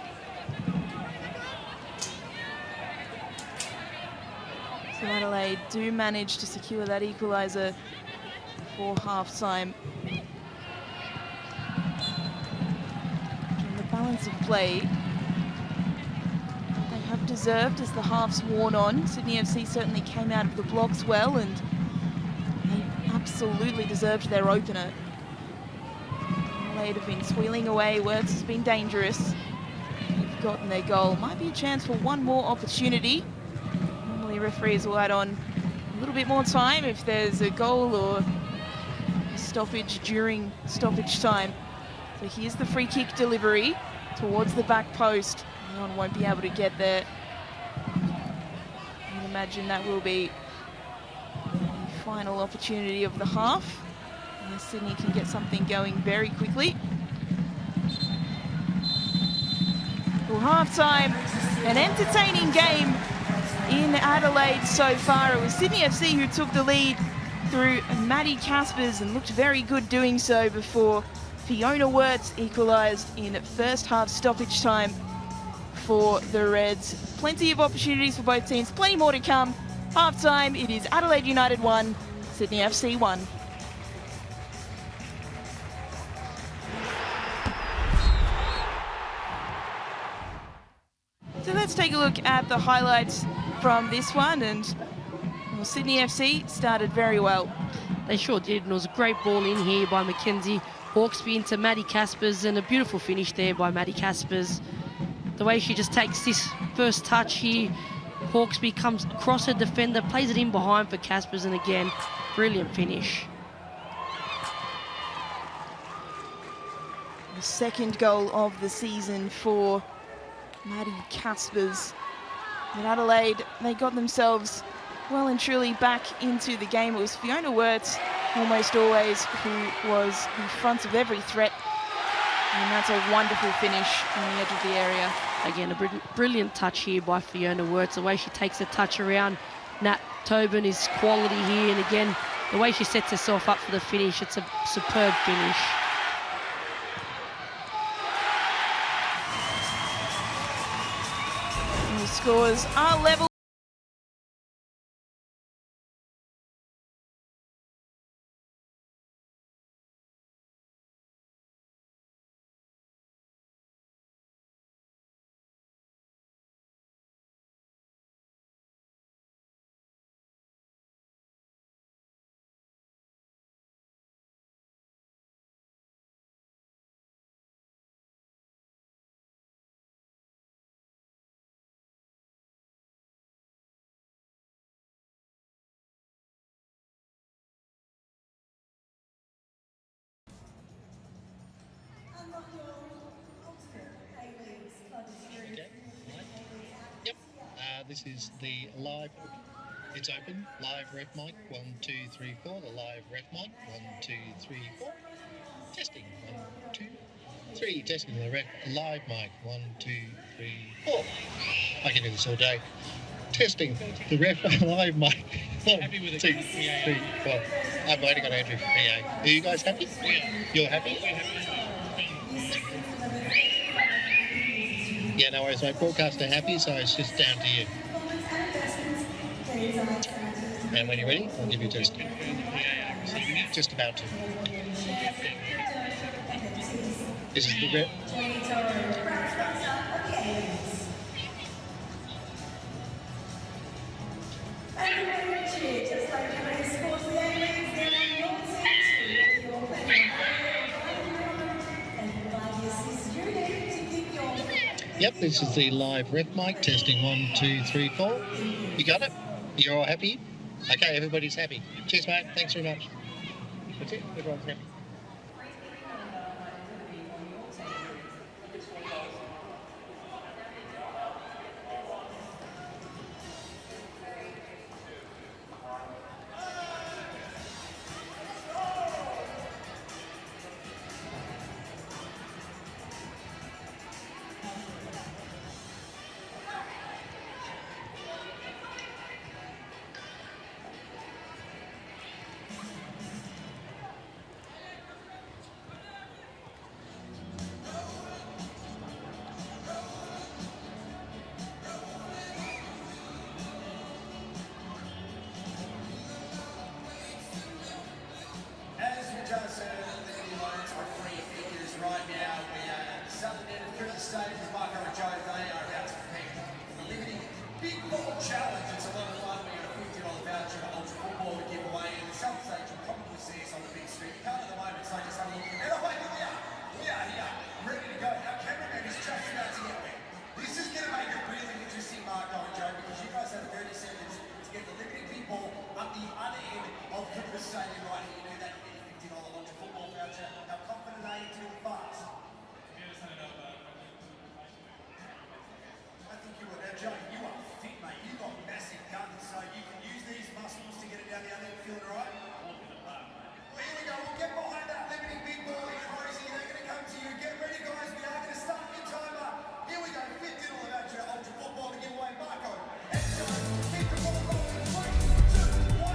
So Adelaide do manage to secure that equaliser before half-time. And the balance of play, they have deserved as the half's worn on. Sydney FC certainly came out of the blocks well, and they absolutely deserved their opener. Adelaide have been squealing away. Wirtz has been dangerous. They've gotten their goal. Might be a chance for one more opportunity. Normally referees will add on a little bit more time if there's a goal or a stoppage during stoppage time. So here's the free kick delivery towards the back post. Leon won't be able to get there. I would imagine that will be the final opportunity of the half. Sydney can get something going very quickly. Well, half-time, an entertaining game in Adelaide so far. It was Sydney FC who took the lead through Maddie Caspers and looked very good doing so before Fiona Wirtz equalised in first half stoppage time for the Reds. Plenty of opportunities for both teams, plenty more to come. Half-time, it is Adelaide United 1, Sydney FC 1. So let's take a look at the highlights from this one, and well, Sydney FC started very well. They sure did, and it was a great ball in here by Mackenzie Hawkesby into Maddie Caspers, and a beautiful finish there by Maddie Caspers. The way she just takes this first touch here, Hawkesby comes across her defender, plays it in behind for Caspers, and again, brilliant finish. The second goal of the season for Maddie Caspers. In Adelaide, they got themselves well and truly back into the game. It was Fiona Wirtz, almost always, who was in front of every threat. And that's a wonderful finish on the edge of the area. Again, a brilliant touch here by Fiona Wirtz. The way she takes a touch around Nat Tobin is quality here. And again, the way she sets herself up for the finish, it's a superb finish. And the scores are level. This is the live. It's open. Live ref mic. 1, 2, 3, 4. The live ref mic. 1, 2, 3, 4. Testing. 1, 2, 3. Testing the ref live mic. 1, 2, 3, 4. I can do this all day. Testing the ref live mic. 1, 2, 3, 4. I've only got Andrew for PA. Are you guys happy? Yeah. You're happy? Yeah, no worries, mate. Broadcaster happy, so it's just down to you. And when you're ready, I'll give you a test. Just about to. This is the rep. Yep, this is the live ref mic. Testing 1, 2, 3, 4. You got it? You're all happy? Okay, everybody's happy. Cheers, mate. Thanks very much. That's it. Everyone's happy.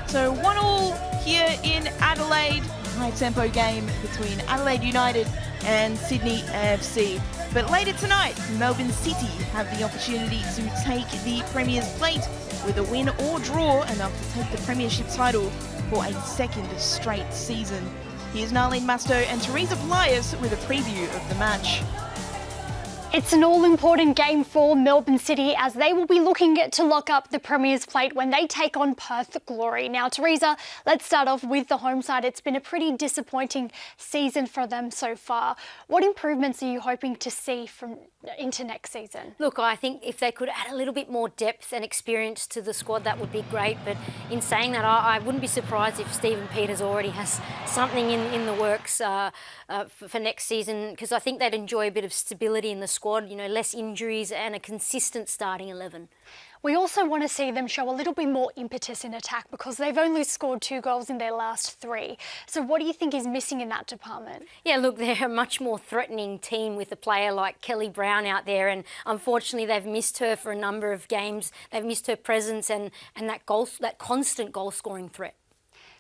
So 1-1 here in Adelaide, high tempo game between Adelaide United and Sydney AFC. But later tonight, Melbourne City have the opportunity to take the Premier's plate with a win or draw enough to take the Premiership title for a second straight season. Here's Narlene Musto and Teresa Pliers with a preview of the match. It's an all-important game for Melbourne City as they will be looking to lock up the Premier's plate when they take on Perth Glory. Now, Teresa, let's start off with the home side. It's been a pretty disappointing season for them so far. What improvements are you hoping to see into next season? Look, I think if they could add a little bit more depth and experience to the squad, that would be great. But in saying that, I wouldn't be surprised if Stephen Peters already has something in the works for next season, because I think they'd enjoy a bit of stability in the squad, you know, less injuries and a consistent starting 11. We also want to see them show a little bit more impetus in attack because they've only scored 2 goals in their last 3. So what do you think is missing in that department? Yeah, look, they're a much more threatening team with a player like Kelly Brown out there, and unfortunately they've missed her for a number of games. They've missed her presence and that constant goal-scoring threat.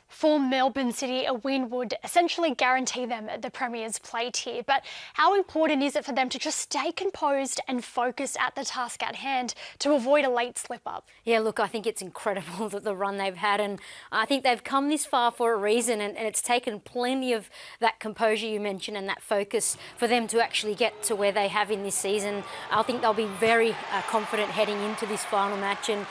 For Melbourne City, a win would essentially guarantee them the Premier's plate here. But how important is it for them to just stay composed and focused at the task at hand to avoid a late slip-up? Yeah, look, I think it's incredible that the run they've had, and I think they've come this far for a reason, and it's taken plenty of that composure you mentioned and that focus for them to actually get to where they have in this season. I think they'll be very confident heading into this final match and,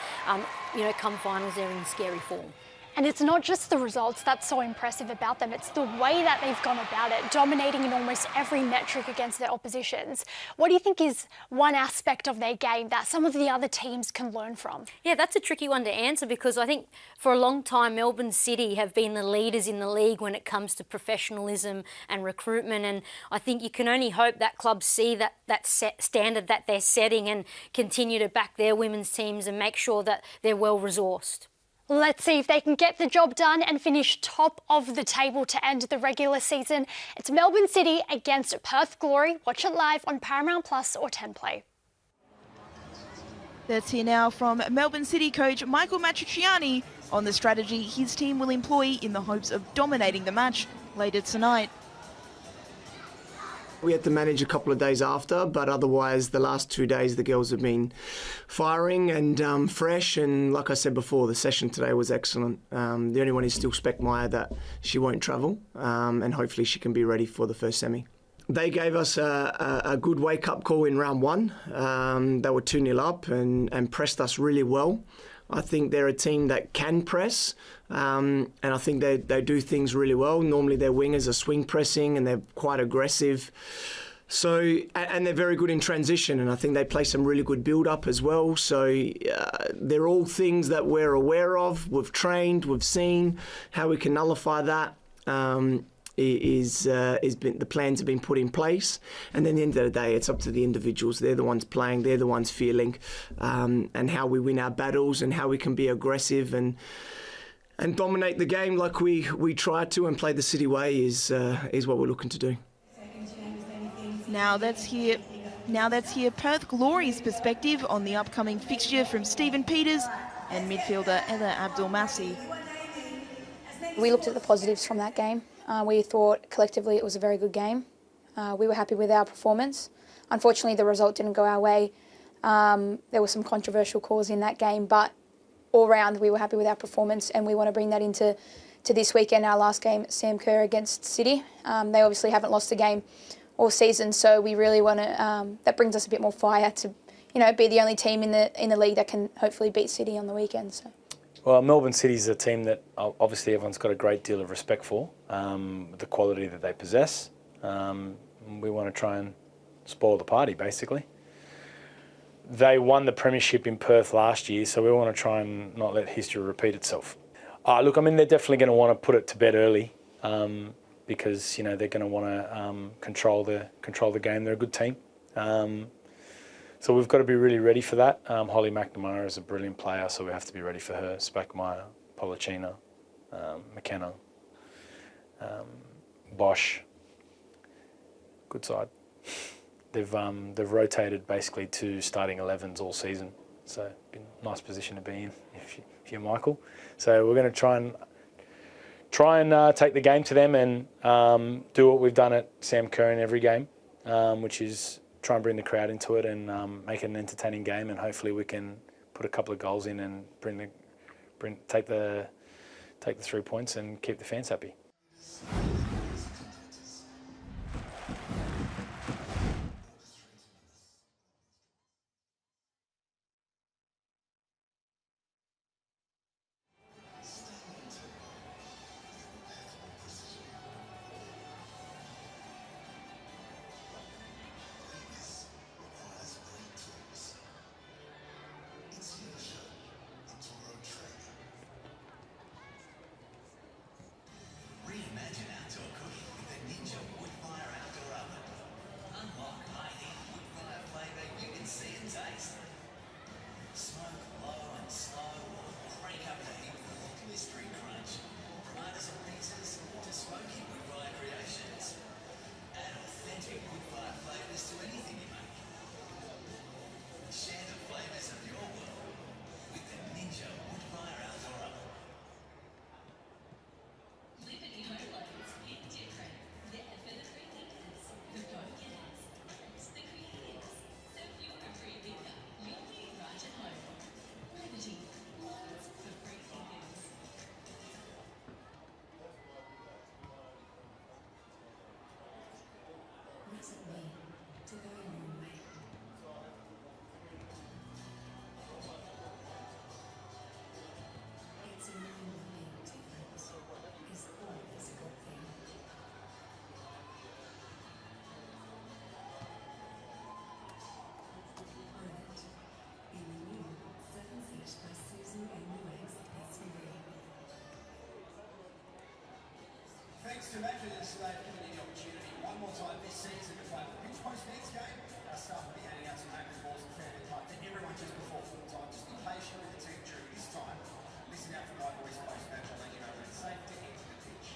come finals, they're in scary form. And it's not just the results that's so impressive about them, it's the way that they've gone about it, dominating in almost every metric against their oppositions. What do you think is one aspect of their game that some of the other teams can learn from? Yeah, that's a tricky one to answer because I think for a long time Melbourne City have been the leaders in the league when it comes to professionalism and recruitment, and I think you can only hope that clubs see that standard that they're setting and continue to back their women's teams and make sure that they're well resourced. Let's see if they can get the job done and finish top of the table to end the regular season. It's Melbourne City against Perth Glory. Watch it live on Paramount Plus or 10 Play. Let's hear now from Melbourne City coach Michael Matriciani on the strategy his team will employ in the hopes of dominating the match later tonight. We had to manage a couple of days after, but otherwise the last 2 days the girls have been firing and fresh, and like I said before, the session today was excellent. The only one is still Speckmeyer that she won't travel, and hopefully she can be ready for the first semi. They gave us a good wake-up call in round one. They were 2-0 up and pressed us really well. I think they're a team that can press, and I think they do things really well. Normally their wingers are swing pressing and they're quite aggressive. So, and they're very good in transition, and I think they play some really good build-up as well. So they're all things that we're aware of, we've trained, we've seen. How we can nullify that the plans have been put in place, and then at the end of the day it's up to the individuals. They're the ones playing, they're the ones feeling, and how we win our battles and how we can be aggressive and dominate the game like we try to and play the City way is what we're looking to do. Now let's hear Perth Glory's perspective on the upcoming fixture from Stephen Peters and midfielder Ella Abdulmasih. We looked at the positives from that game. We thought collectively it was a very good game. We were happy with our performance. Unfortunately, the result didn't go our way. There were some controversial calls in that game, but all round we were happy with our performance, and we want to bring that into this weekend, our last game at Sam Kerr against City. They obviously haven't lost a game all season, so we really want to. That brings us a bit more fire to, be the only team in the league that can hopefully beat City on the weekend. So. Well, Melbourne City is a team that obviously everyone's got a great deal of respect for, the quality that they possess. We want to try and spoil the party, basically. They won the premiership in Perth last year, so we want to try and not let history repeat itself. Look, I mean, they're definitely going to want to put it to bed early because they're going to want to control the game. They're a good team. So we've got to be really ready for that. Holly McNamara is a brilliant player, so we have to be ready for her. Speckmeyer, Policina, McKenna, Bosch. Good side. They've rotated basically 2 starting 11s all season, so been a nice position to be in if you're Michael. So we're going to try and take the game to them and do what we've done at Sam Kerr in every game, which is try and bring the crowd into it and make it an entertaining game, and hopefully we can put a couple of goals in and take the 3 points and keep the fans happy. Thanks to Matches, they've given you the opportunity one more time this season to play the pitch post next game. Our staff will be handing out some open balls and family time to everyone just before full time. Just be patient with the team during this time. Listen out for my voice post match. I'll let you know when it's safe to enter the pitch.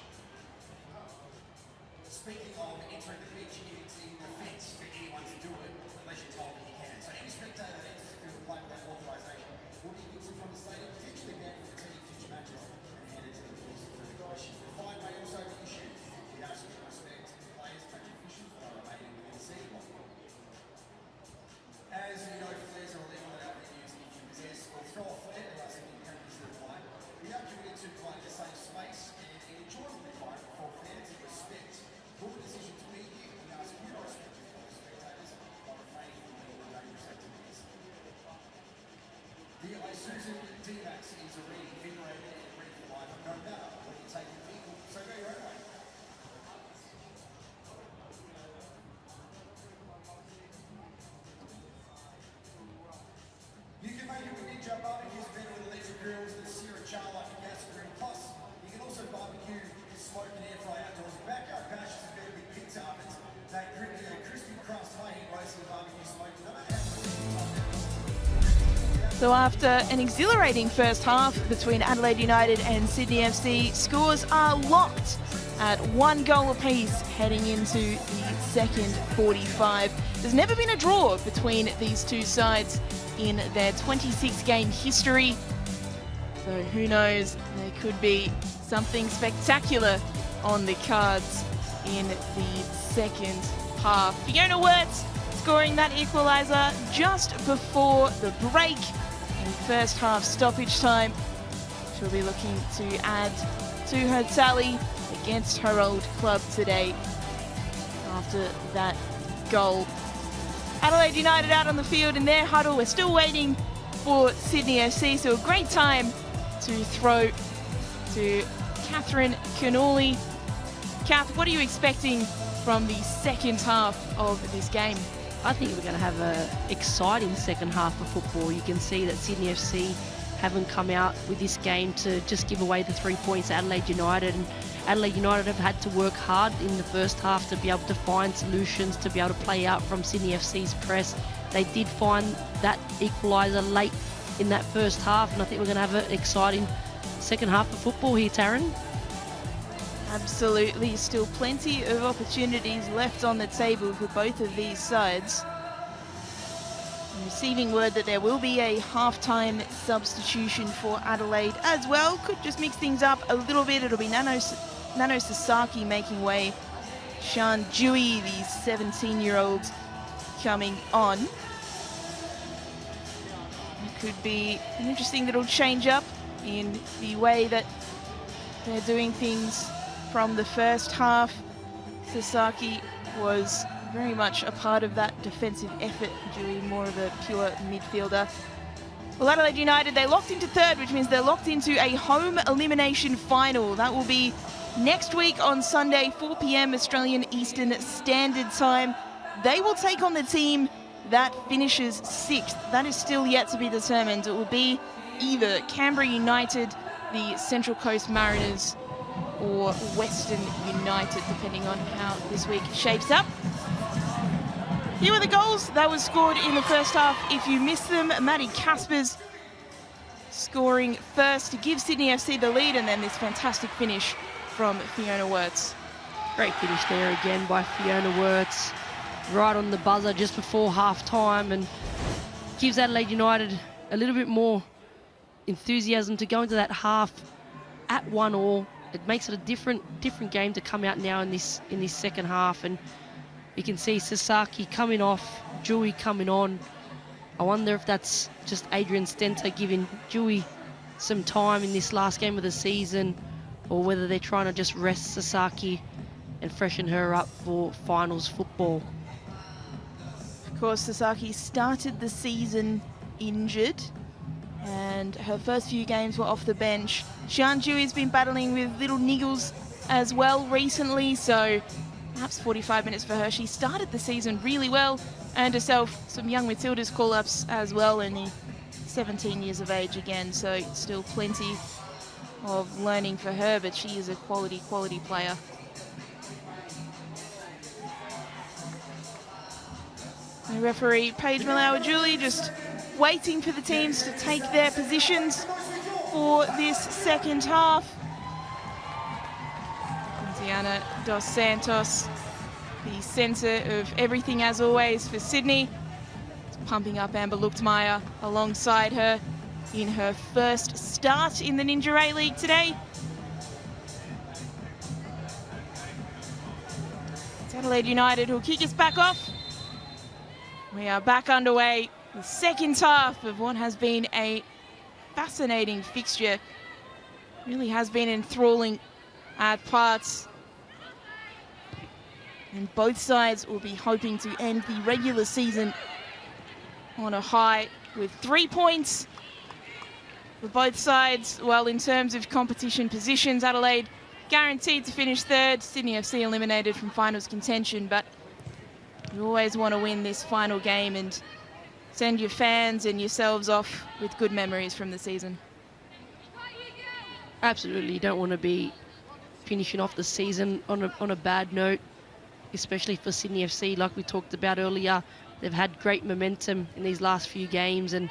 Speaking of entering the pitch, it's in defence for anyone to do it unless you're told that you can. So any spectator that enters the field play without authorisation will be evicted from the stadium, potentially banned from attending future matches and handed to the police for further questioning. The fine may also be issued without some respect to players, match officials, while remaining within the seating block. As you know, flares are illegal at our venues if you possess or throw a flare. There are some penalties that apply. We are committed to playing the safe space and an enjoyable environment for fans and respect. For the decision to be here, we ask you to respect your fellow spectators while refraining from illegal dangerous activities. The Isuzu D-Max is already invigorated and ready for life, no matter when you take the vehicle, so go your own way. You can make it with Ninja Barbecue's better with electric grills, the Sriracha gas grill. Plus, you can also barbecue, smoke and air fry outdoors. Backyard bashes are better with pizza ovens. That crispy crust, high heat roasting barbecue smoke. No matter how So after an exhilarating first half between Adelaide United and Sydney FC, scores are locked at 1 goal apiece heading into the second 45. There's never been a draw between these two sides in their 26-game history. So who knows, there could be something spectacular on the cards in the second half. Fiona Wirtz scoring that equaliser just before the break in first half stoppage time. She'll be looking to add to her tally against her old club today after that goal. Adelaide United out on the field in their huddle. We're still waiting for Sydney FC, so a great time to throw to Catherine Cannuli. Kath, what are you expecting from the second half of this game? I think we're going to have an exciting second half of football. You can see that Sydney FC haven't come out with this game to just give away the 3 points to Adelaide United. And Adelaide United have had to work hard in the first half to be able to find solutions, to be able to play out from Sydney FC's press. They did find that equaliser late in that first half, and I think we're going to have an exciting second half of football here, Taryn. Absolutely, still plenty of opportunities left on the table for both of these sides. I'm receiving word that there will be a half-time substitution for Adelaide as well. Could just mix things up a little bit. It'll be Nano Sasaki making way. Sian Dewey, the 17-year-old, coming on. It could be an interesting little change-up in the way that they're doing things from the first half. Sasaki was very much a part of that defensive effort, Dewey more of a pure midfielder. Well, Adelaide United, they locked into third, which means they're locked into a home elimination final. That will be next week on Sunday, 4 p.m. Australian Eastern Standard Time. They will take on the team that finishes sixth. That is still yet to be determined. It will be either Canberra United, the Central Coast Mariners, or Western United, depending on how this week shapes up. Here were the goals that were scored in the first half. If you missed them, Maddie Caspers scoring first to give Sydney FC the lead, and then this fantastic finish from Fiona Wirtz. Great finish there again by Fiona Wirtz, right on the buzzer just before half-time, and gives Adelaide United a little bit more enthusiasm to go into that half at 1-1. It makes it a different game to come out now in this second half, and you can see Sasaki coming off, Dewey coming on. I wonder if that's just Adrian Stenter giving Dewey some time in this last game of the season, or whether they're trying to just rest Sasaki and freshen her up for finals football. Of course, Sasaki started the season injured, and her first few games were off the bench. Sian Dewey's been battling with little niggles as well recently, so perhaps 45 minutes for her. She started the season really well, and herself some young Matildas call-ups as well, only 17 years of age again, so still plenty of learning for her, but she is a quality player. The referee, Paige Malawa-Julie, just waiting for the teams to take their positions for this second half. Diana Dos Santos, the centre of everything as always for Sydney, pumping up Amber Luchtmeyer alongside her in her first start in the Ninja A-League today. It's Adelaide United who'll kick us back off. We are back underway, the second half of what has been a fascinating fixture. Really has been enthralling at parts. And both sides will be hoping to end the regular season on a high with 3 points for both sides. Well, in terms of competition positions, Adelaide guaranteed to finish third, Sydney FC eliminated from finals contention, but you always want to win this final game and send your fans and yourselves off with good memories from the season. Absolutely, you don't want to be finishing off the season on a bad note, especially for Sydney FC. Like we talked about earlier, they've had great momentum in these last few games, and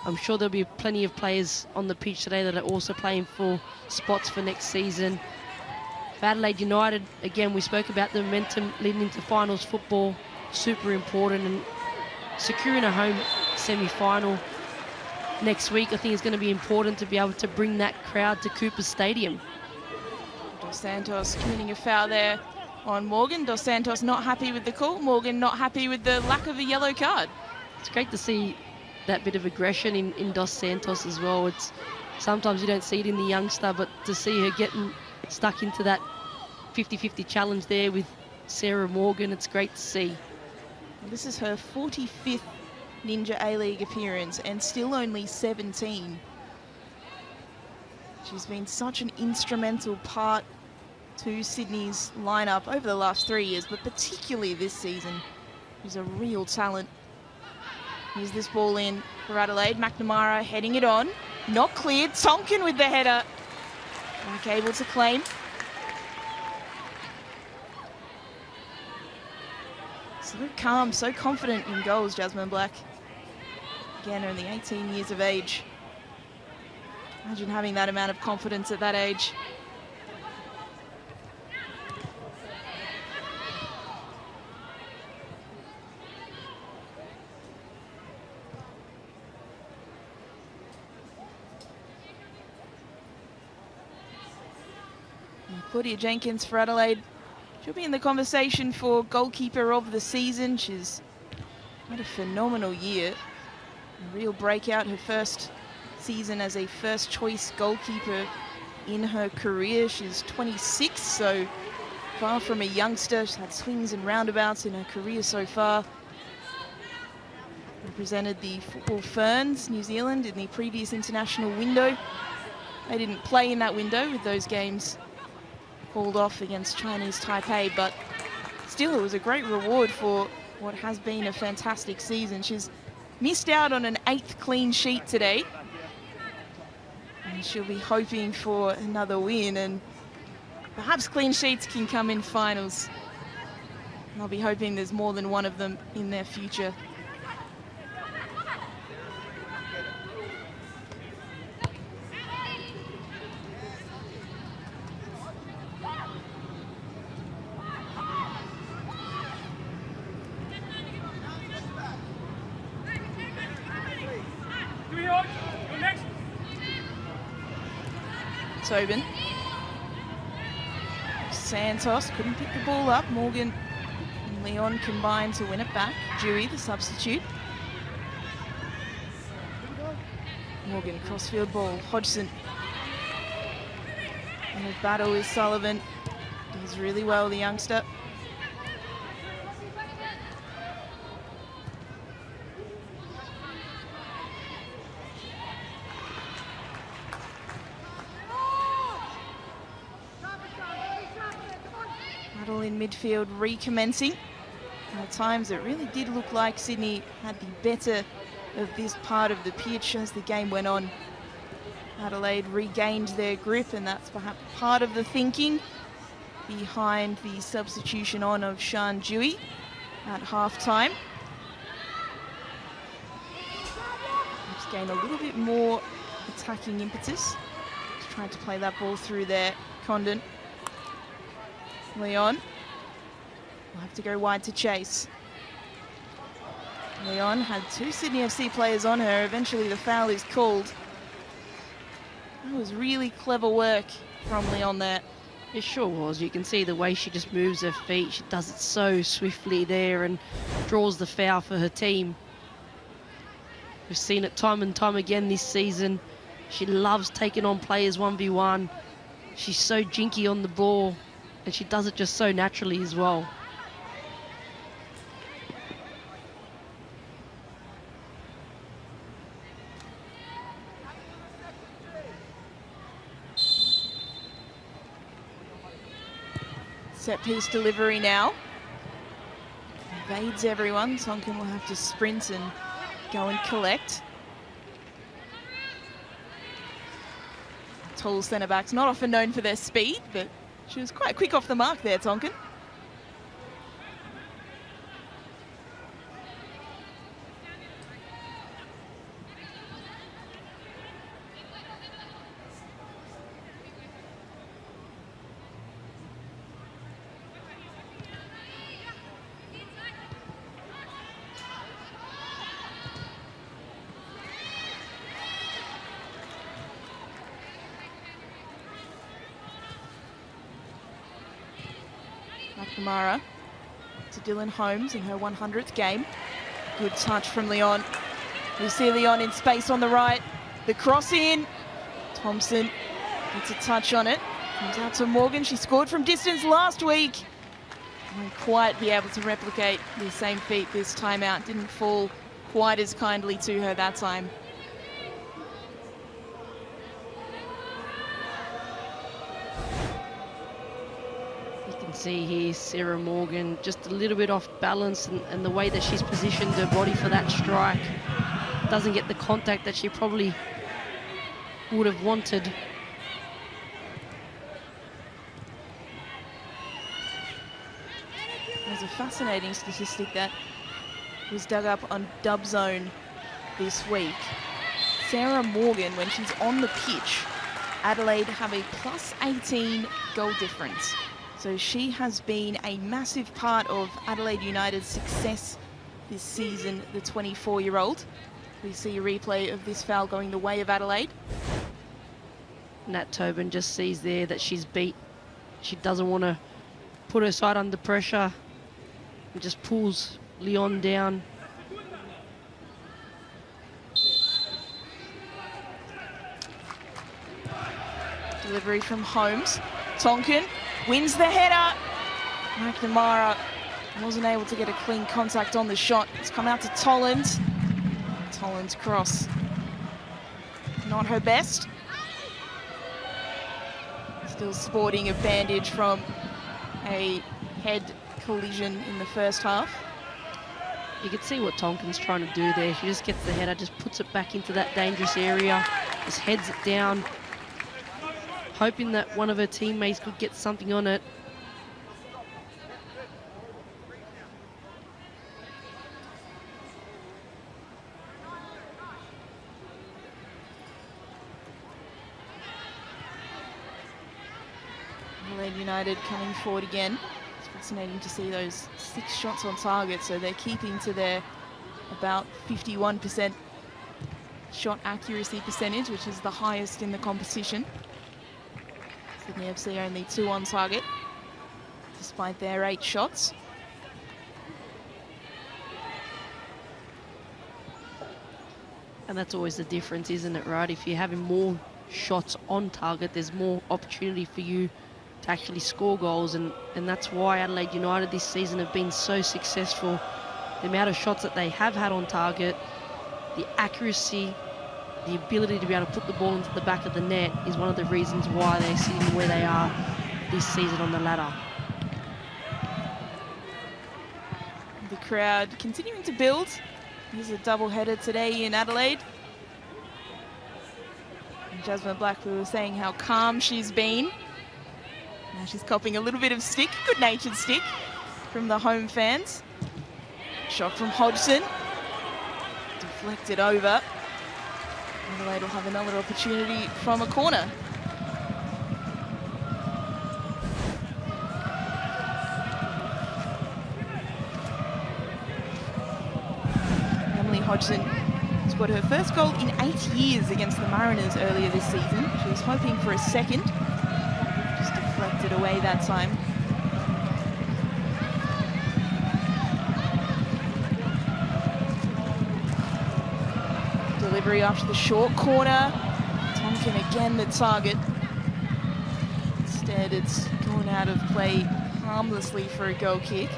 I'm sure there'll be plenty of players on the pitch today that are also playing for spots for next season. For Adelaide United, again, we spoke about the momentum leading into finals football, super important, and securing a home semi-final next week, I think is going to be important to be able to bring that crowd to Cooper Stadium. Dos Santos committing a foul there on Morgan. Dos Santos not happy with the call. Morgan not happy with the lack of a yellow card. It's great to see that bit of aggression in Dos Santos as well. It's sometimes you don't see it in the youngster, but to see her getting stuck into that 50-50 challenge there with Sarah Morgan, it's great to see. This is her 45th Ninja A-League appearance and still only 17. She's been such an instrumental part to Sydney's lineup over the last 3 years, but particularly this season. She's a real talent. Here's this ball in for Adelaide. McNamara heading it on. Not cleared. Tonkin with the header. Black able to claim. So calm, so confident in goals, Jasmine Black. Again, only 18 years of age. Imagine having that amount of confidence at that age. Claudia Jenkins for Adelaide. She'll be in the conversation for goalkeeper of the season. She's had a phenomenal year. A real breakout, her first season as a first choice goalkeeper in her career. She's 26, so far from a youngster. She's had swings and roundabouts in her career so far. Represented the Football Ferns, New Zealand, in the previous international window. They didn't play in that window with those games called off against Chinese Taipei, but still it was a great reward for what has been a fantastic season. She's missed out on an 8th clean sheet today, and she'll be hoping for another win, and perhaps clean sheets can come in finals. And I'll be hoping there's more than one of them in their future. Tobin. Santos couldn't pick the ball up. Morgan and Leon combined to win it back. Dewey, the substitute. Morgan, crossfield ball. Hodgson. In a battle with Sullivan. Does really well, the youngster. In midfield recommencing. At times it really did look like Sydney had the better of this part of the pitch as the game went on. Adelaide regained their grip, and that's perhaps part of the thinking behind the substitution on of Sian Dewey at half-time. gain a little bit more attacking impetus. Just trying to play that ball through there. Condon. Leon will have to go wide to chase. Leon had 2 Sydney FC players on her. Eventually the foul is called. That was really clever work from Leon there. It sure was. You can see the way she just moves her feet. She does it so swiftly there and draws the foul for her team. We've seen it time and time again this season. She loves taking on players 1v1. She's so jinky on the ball, and she does it just so naturally as well. Set piece delivery now. Evades everyone. Tonkin will have to sprint and go and collect. Tall centre backs, not often known for their speed, but she was quite quick off the mark there, Tonkin. McNamara to Dylan Holmes in her 100th game. Good touch from Leon. We see Leon in space on the right. The cross in. Thompson gets a touch on it. Comes out to Morgan. She scored from distance last week. Won't quite be able to replicate the same feat this time out. Didn't fall quite as kindly to her that time. See here Sarah Morgan just a little bit off balance, and the way that she's positioned her body for that strike doesn't get the contact that she probably would have wanted. There's a fascinating statistic that was dug up on Dub Zone this week. Sarah Morgan, when she's on the pitch, Adelaide have a +18 goal difference. So she has been a massive part of Adelaide United's success this season, the 24-year-old. We see a replay of this foul going the way of Adelaide. Nat Tobin just sees there that she's beat. She doesn't want to put her side under pressure and just pulls Leon down. Delivery from Holmes. Tonkin wins the header. McNamara wasn't able to get a clean contact on the shot. It's come out to Tollins. Tollins' cross. Not her best. Still sporting a bandage from a head collision in the first half. You can see what Tonkin's trying to do there. She just gets the header, just puts it back into that dangerous area, just heads it down, hoping that one of her teammates could get something on it. Adelaide United coming forward again. It's fascinating to see those 6 shots on target, so they're keeping to their about 51% shot accuracy percentage, which is the highest in the competition. Sydney FC only 2 on target, despite their 8 shots. And that's always the difference, isn't it, right? If you're having more shots on target, there's more opportunity for you to actually score goals, and that's why Adelaide United this season have been so successful. The amount of shots that they have had on target, the accuracy, the ability to be able to put the ball into the back of the net is one of the reasons why they're sitting where they are this season on the ladder. The crowd continuing to build. Here's a double-header today in Adelaide. And Jasmine Blackpool was saying how calm she's been. Now she's copping a little bit of stick, good-natured stick, from the home fans. Shot from Hodgson. Deflected over. Adelaide will have another opportunity from a corner. Emily Hodgson scored her first goal in 8 years against the Mariners earlier this season. She was hoping for a second, just deflected away that time. Delivery after the short corner. Tonkin again the target. Instead, it's gone out of play harmlessly for a goal kick.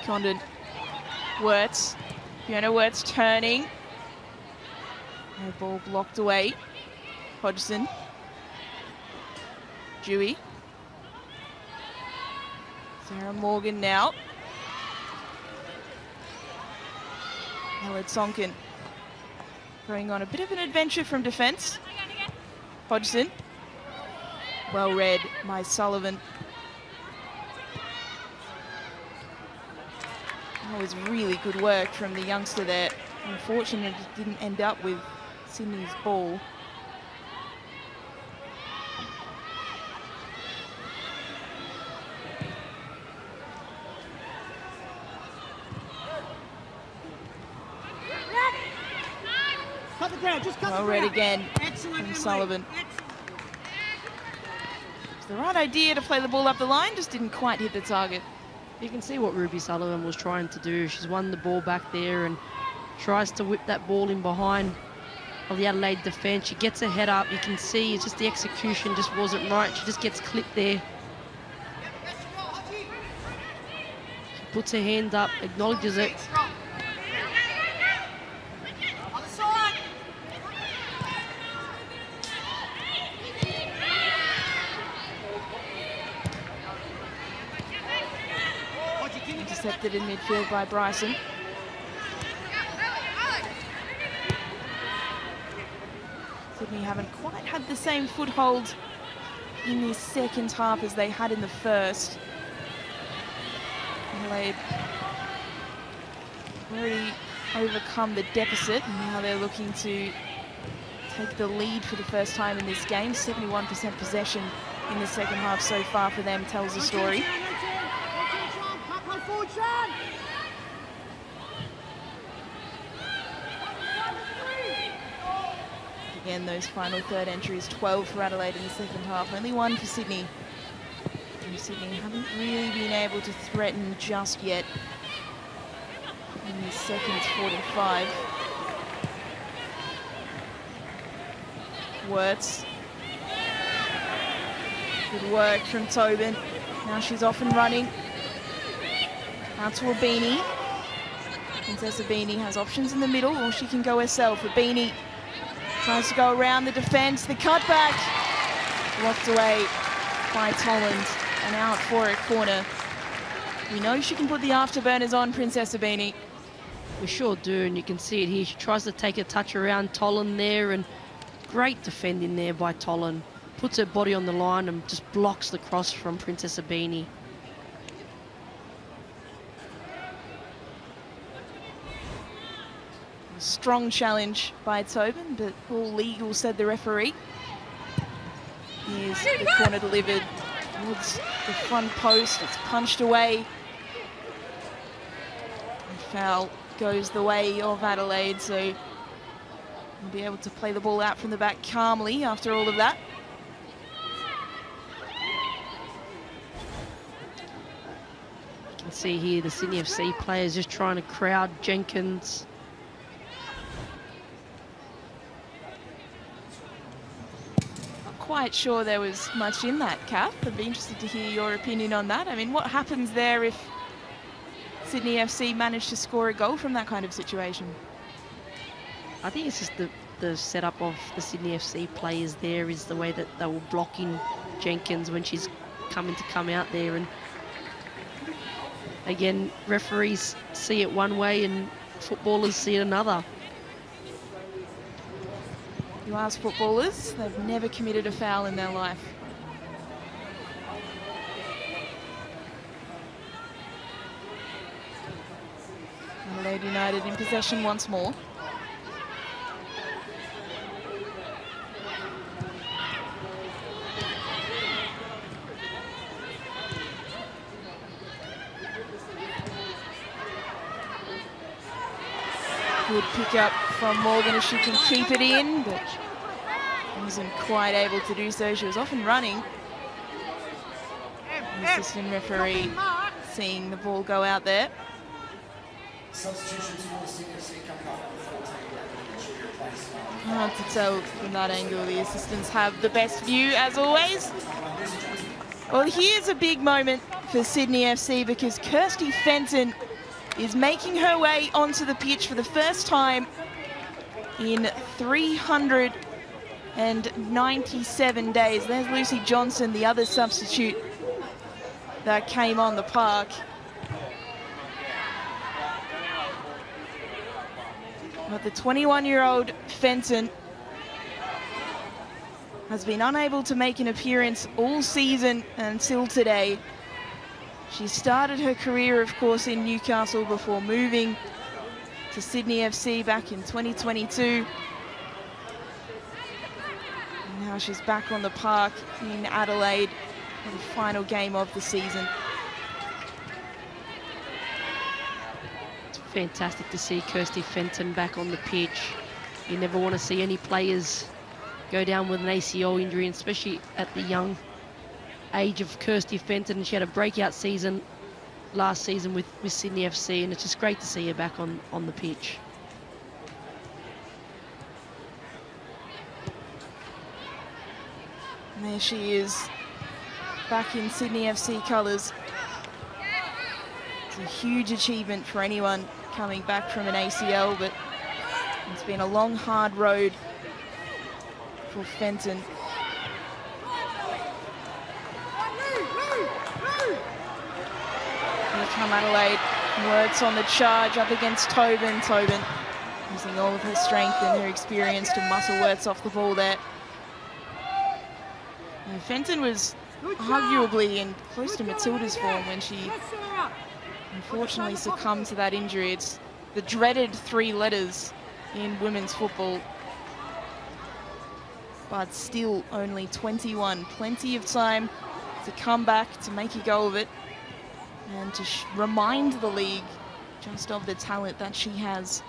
Condon, Wirtz. Fiona Wirtz turning. No ball blocked away. Hodgson. Dewey. Sarah Morgan now. Ella Tonkin going on a bit of an adventure from defence. Hodgson. Well read by Sullivan. That was really good work from the youngster there. Unfortunately, it didn't end up with Sydney's ball. Well read again from Sullivan. It's the right idea to play the ball up the line, just didn't quite hit the target. You can see what Ruby Sullivan was trying to do. She's won the ball back there and tries to whip that ball in behind of the Adelaide defence. She gets her head up. You can see it's just the execution just wasn't right. She just gets clipped there. She puts her hand up, acknowledges it. Intercepted in midfield by Bryson. Sydney haven't quite had the same foothold in this second half as they had in the first. Adelaide already overcome the deficit, and now they're looking to take the lead for the first time in this game. 71% possession in the second half so far for them tells the story. Again, those final third entries, 12 for Adelaide in the second half, only 1 for Sydney. And Sydney haven't really been able to threaten just yet in this second 45. Wirtz. Good work from Tobin. Now she's off and running. Out to Abini. Princess Abini has options in the middle, or she can go herself. Abini tries to go around the defence. The cutback blocked away by Tolland and out for a corner. We know she can put the afterburners on, Princess Abini. We sure do, and you can see it here. She tries to take a touch around Tolland there, and great defending there by Tolland. Puts her body on the line and just blocks the cross from Princess Abini. Strong challenge by Tobin, but all legal, said the referee. Here's the corner delivered towards the front post. It's punched away. The foul goes the way of Adelaide, so we'll be able to play the ball out from the back calmly after all of that. You can see here the Sydney FC players just trying to crowd Jenkins. Quite sure there was much in that, Kath. I'd be interested to hear your opinion on that. I mean, what happens there if Sydney FC managed to score a goal from that kind of situation? I think it's just the setup of the Sydney FC players there is the way that they were blocking Jenkins when she's coming to come out there. And again, referees see it one way and footballers see it another. You ask footballers, they've never committed a foul in their life. Adelaide United in possession once more. Good pick up from Morgan if she can keep it in, but wasn't quite able to do so. She was off and running. The assistant referee seeing the ball go out there. Substitutions for CFC coming up with 14 Hard to tell from that angle. The assistants have the best view as always. Well, here's a big moment for Sydney FC because Kirsty Fenton is making her way onto the pitch for the first time in 397 days. There's Lucy Johnson, the other substitute that came on the park. But the 21-year-old Fenton has been unable to make an appearance all season until today. She started her career, of course, in Newcastle before moving to Sydney FC back in 2022. And now she's back on the park in Adelaide for the final game of the season. It's fantastic to see Kirsty Fenton back on the pitch. You never want to see any players go down with an ACL injury, especially at the young age of Kirsty Fenton. She had a breakout season last season with Sydney FC, and it's just great to see her back on the pitch. And there she is, back in Sydney FC colours. It's a huge achievement for anyone coming back from an ACL, but it's been a long, hard road for Fenton. Here come Adelaide. Words on the charge up against Tobin. Tobin using all of her strength and her experience to muscle Wirtz off the ball there. And Fenton was arguably in close to Matilda's form when she unfortunately succumbed to that injury. It's the dreaded 3 letters in women's football. But still only 21. Plenty of time to come back, to make a go of it, and to remind the league just of the talent that she has.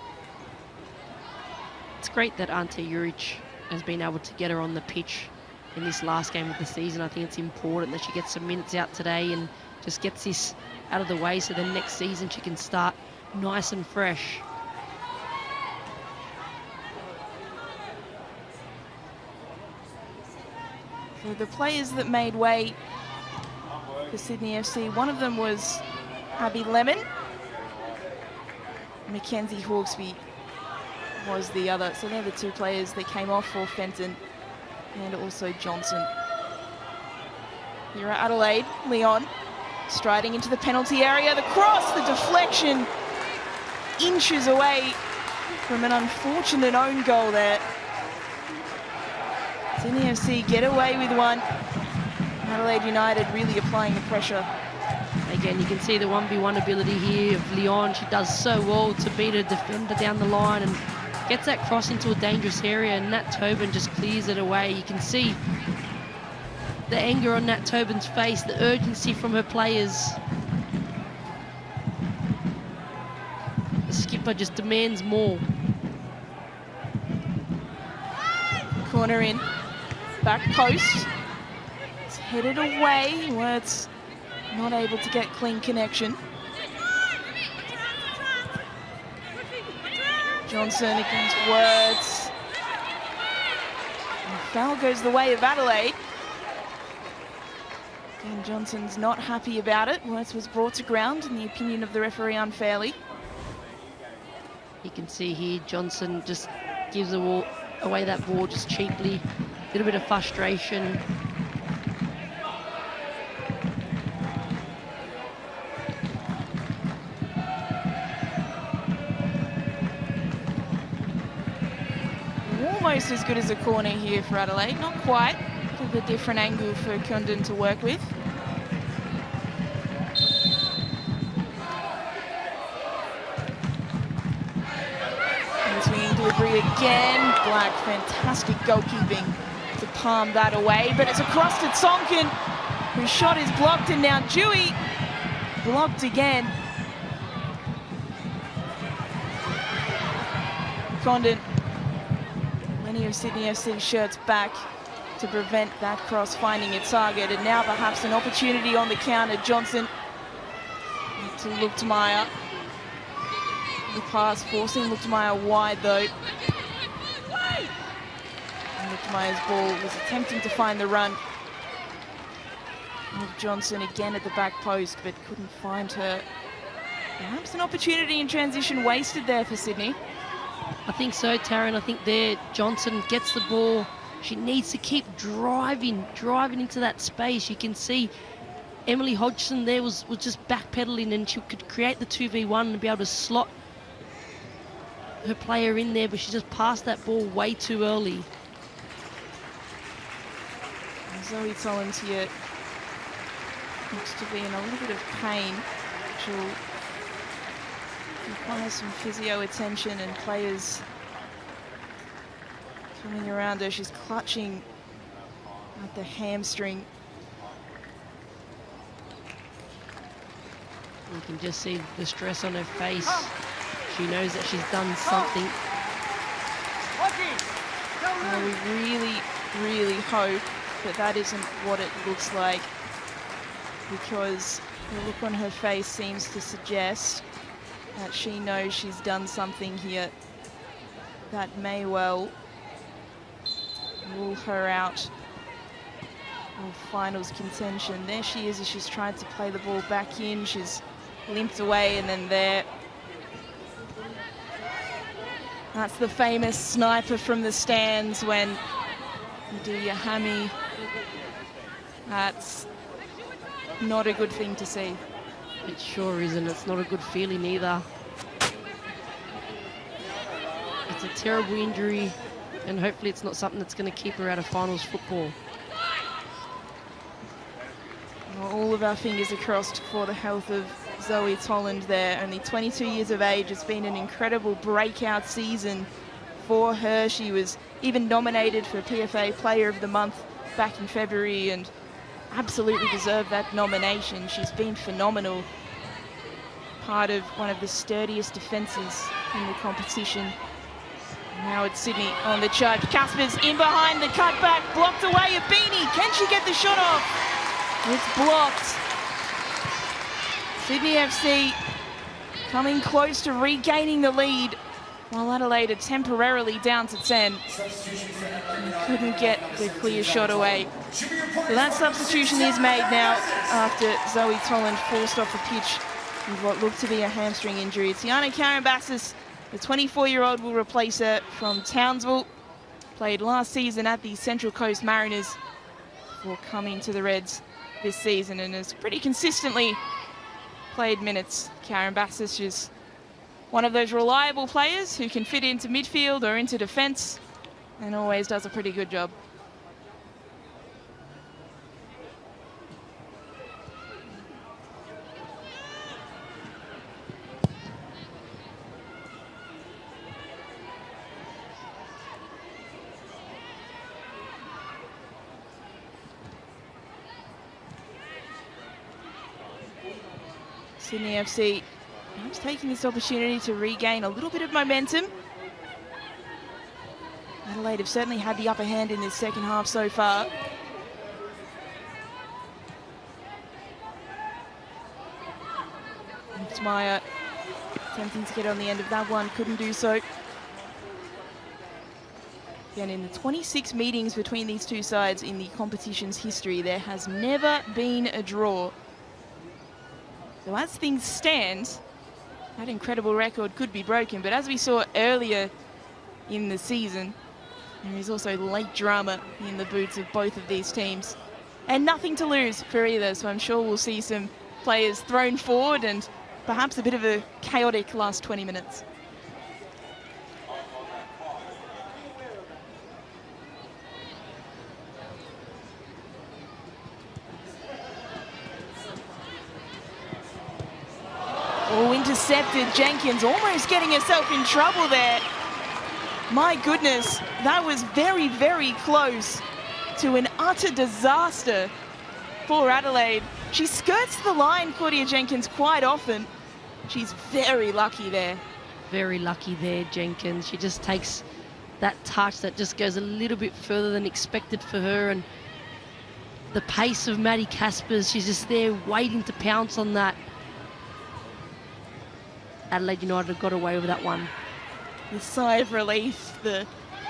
It's great that Ante Juric has been able to get her on the pitch in this last game of the season. I think it's important that she gets some minutes out today and just gets this out of the way so then next season she can start nice and fresh. So the players that made way for Sydney FC, one of them was Abby Lemon. Mackenzie Hawkesby was the other. So they're the 2 players that came off for Fenton, and also Johnson. Here at Adelaide, Leon striding into the penalty area. The cross, the deflection, inches away from an unfortunate own goal there. Sydney FC get away with one. Adelaide United really applying the pressure. Again, you can see the 1v1 ability here of Leon. She does so well to beat a defender down the line and gets that cross into a dangerous area, and Nat Tobin just clears it away. You can see the anger on Nat Tobin's face, the urgency from her players. The skipper just demands more. Corner in, back post. It's headed away. Wirtz not able to get clean connection. Johnson against Wirtz. And foul goes the way of Adelaide. And Johnson's not happy about it. Wirtz was brought to ground, in the opinion of the referee, unfairly. You can see here Johnson just gives away that ball just cheaply. A little bit of frustration. almost as good as a corner here for Adelaide. Not quite. With a different angle for Condon to work with. Swinging delivery again. Black, fantastic goalkeeping to palm that away, but it's across to Tonkin, whose shot is blocked, and now Dewey blocked again. Condon, many of Sydney FC's shirts back to prevent that cross finding its target, and now perhaps an opportunity on the counter. Johnson to Luktemeier. The pass forcing Luktemeier wide though. And Luktemeier's ball was attempting to find the run of Johnson again at the back post, but couldn't find her. Perhaps an opportunity in transition wasted there for Sydney. I think so, Taryn. I think there Johnson gets the ball. She needs to keep driving into that space. You can see Emily Hodgson there was just backpedaling, and she could create the 2v1 and be able to slot her player in there, but she just passed that ball way too early. Zoe Tollins here looks to be in a little bit of pain. She'll require some physio attention, and players coming around her. She's clutching at the hamstring. You can just see the stress on her face. She knows that she's done something. Well, we really, really hope that that isn't what it looks like, because the look on her face seems to suggest that she knows she's done something here that may well rule her out of finals contention. There she is as she's tried to play the ball back in. She's limped away, and then there. That's the famous sniper from the stands when you do your hammy. That's not a good thing to see. It sure isn't. It's not a good feeling either. It's a terrible injury, and hopefully it's not something that's going to keep her out of finals football. Well, all of our fingers are crossed for the health of Zoe Tolland there. Only 22 years of age. It's been an incredible breakout season for her. She was even nominated for PFA Player of the Month back in February and absolutely deserved that nomination. She's been phenomenal. Part of one of the sturdiest defences in the competition. Now it's Sydney on the charge. Casper's in behind the cutback, blocked away. A beanie. Can she get the shot off? It's blocked. Sydney FC coming close to regaining the lead, while Adelaide are temporarily down to 10. And couldn't get the clear shot away. So that substitution is made now after Zoe Tolland forced off the pitch with what looked to be a hamstring injury. Tiana Karambassis, the 24-year-old, will replace her from Townsville. Played last season at the Central Coast Mariners before coming to the Reds this season, and has pretty consistently played minutes. Karambassis is one of those reliable players who can fit into midfield or into defence and always does a pretty good job. Sydney FC perhaps taking this opportunity to regain a little bit of momentum. Adelaide have certainly had the upper hand in this second half so far. Meyer attempting to get on the end of that one, couldn't do so. Again, in the 26 meetings between these two sides in the competition's history, there has never been a draw. So as things stand, that incredible record could be broken, but as we saw earlier in the season, there is also late drama in the boots of both of these teams. And nothing to lose for either, so I'm sure we'll see some players thrown forward and perhaps a bit of a chaotic last 20 minutes. Oh, intercepted. Jenkins almost getting herself in trouble there. My goodness, that was very, very close to an utter disaster for Adelaide. She skirts the line, Claudia Jenkins, quite often. She's very lucky there. Very lucky there, Jenkins. She just takes that touch that just goes a little bit further than expected for her, and the pace of Maddie Caspers, she's just there waiting to pounce on that. Adelaide United got away with that one. The sigh of relief, the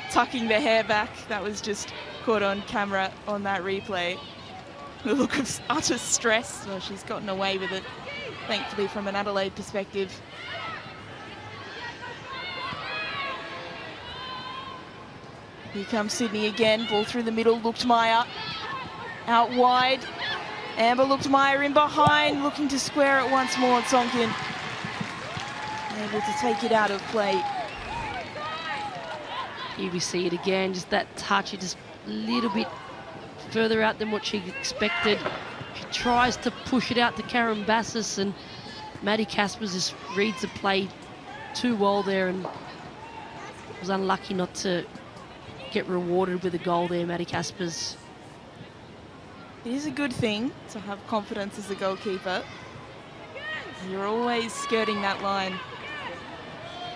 tucking the hair back, that was just caught on camera on that replay. The look of utter stress. Well, she's gotten away with it, thankfully, from an Adelaide perspective. Here comes Sydney again. Ball through the middle. Looked Meyer out wide. Amber looked Meyer in behind, looking to square it once more. Tsonkin able to take it out of play. Here we see it again, just that touch, just a little bit further out than what she expected. She tries to push it out to Karen Bassis, and Maddie Caspers just reads the play too well there and was unlucky not to get rewarded with a goal there, Maddie Caspers. It is a good thing to have confidence as a goalkeeper. You're always skirting that line.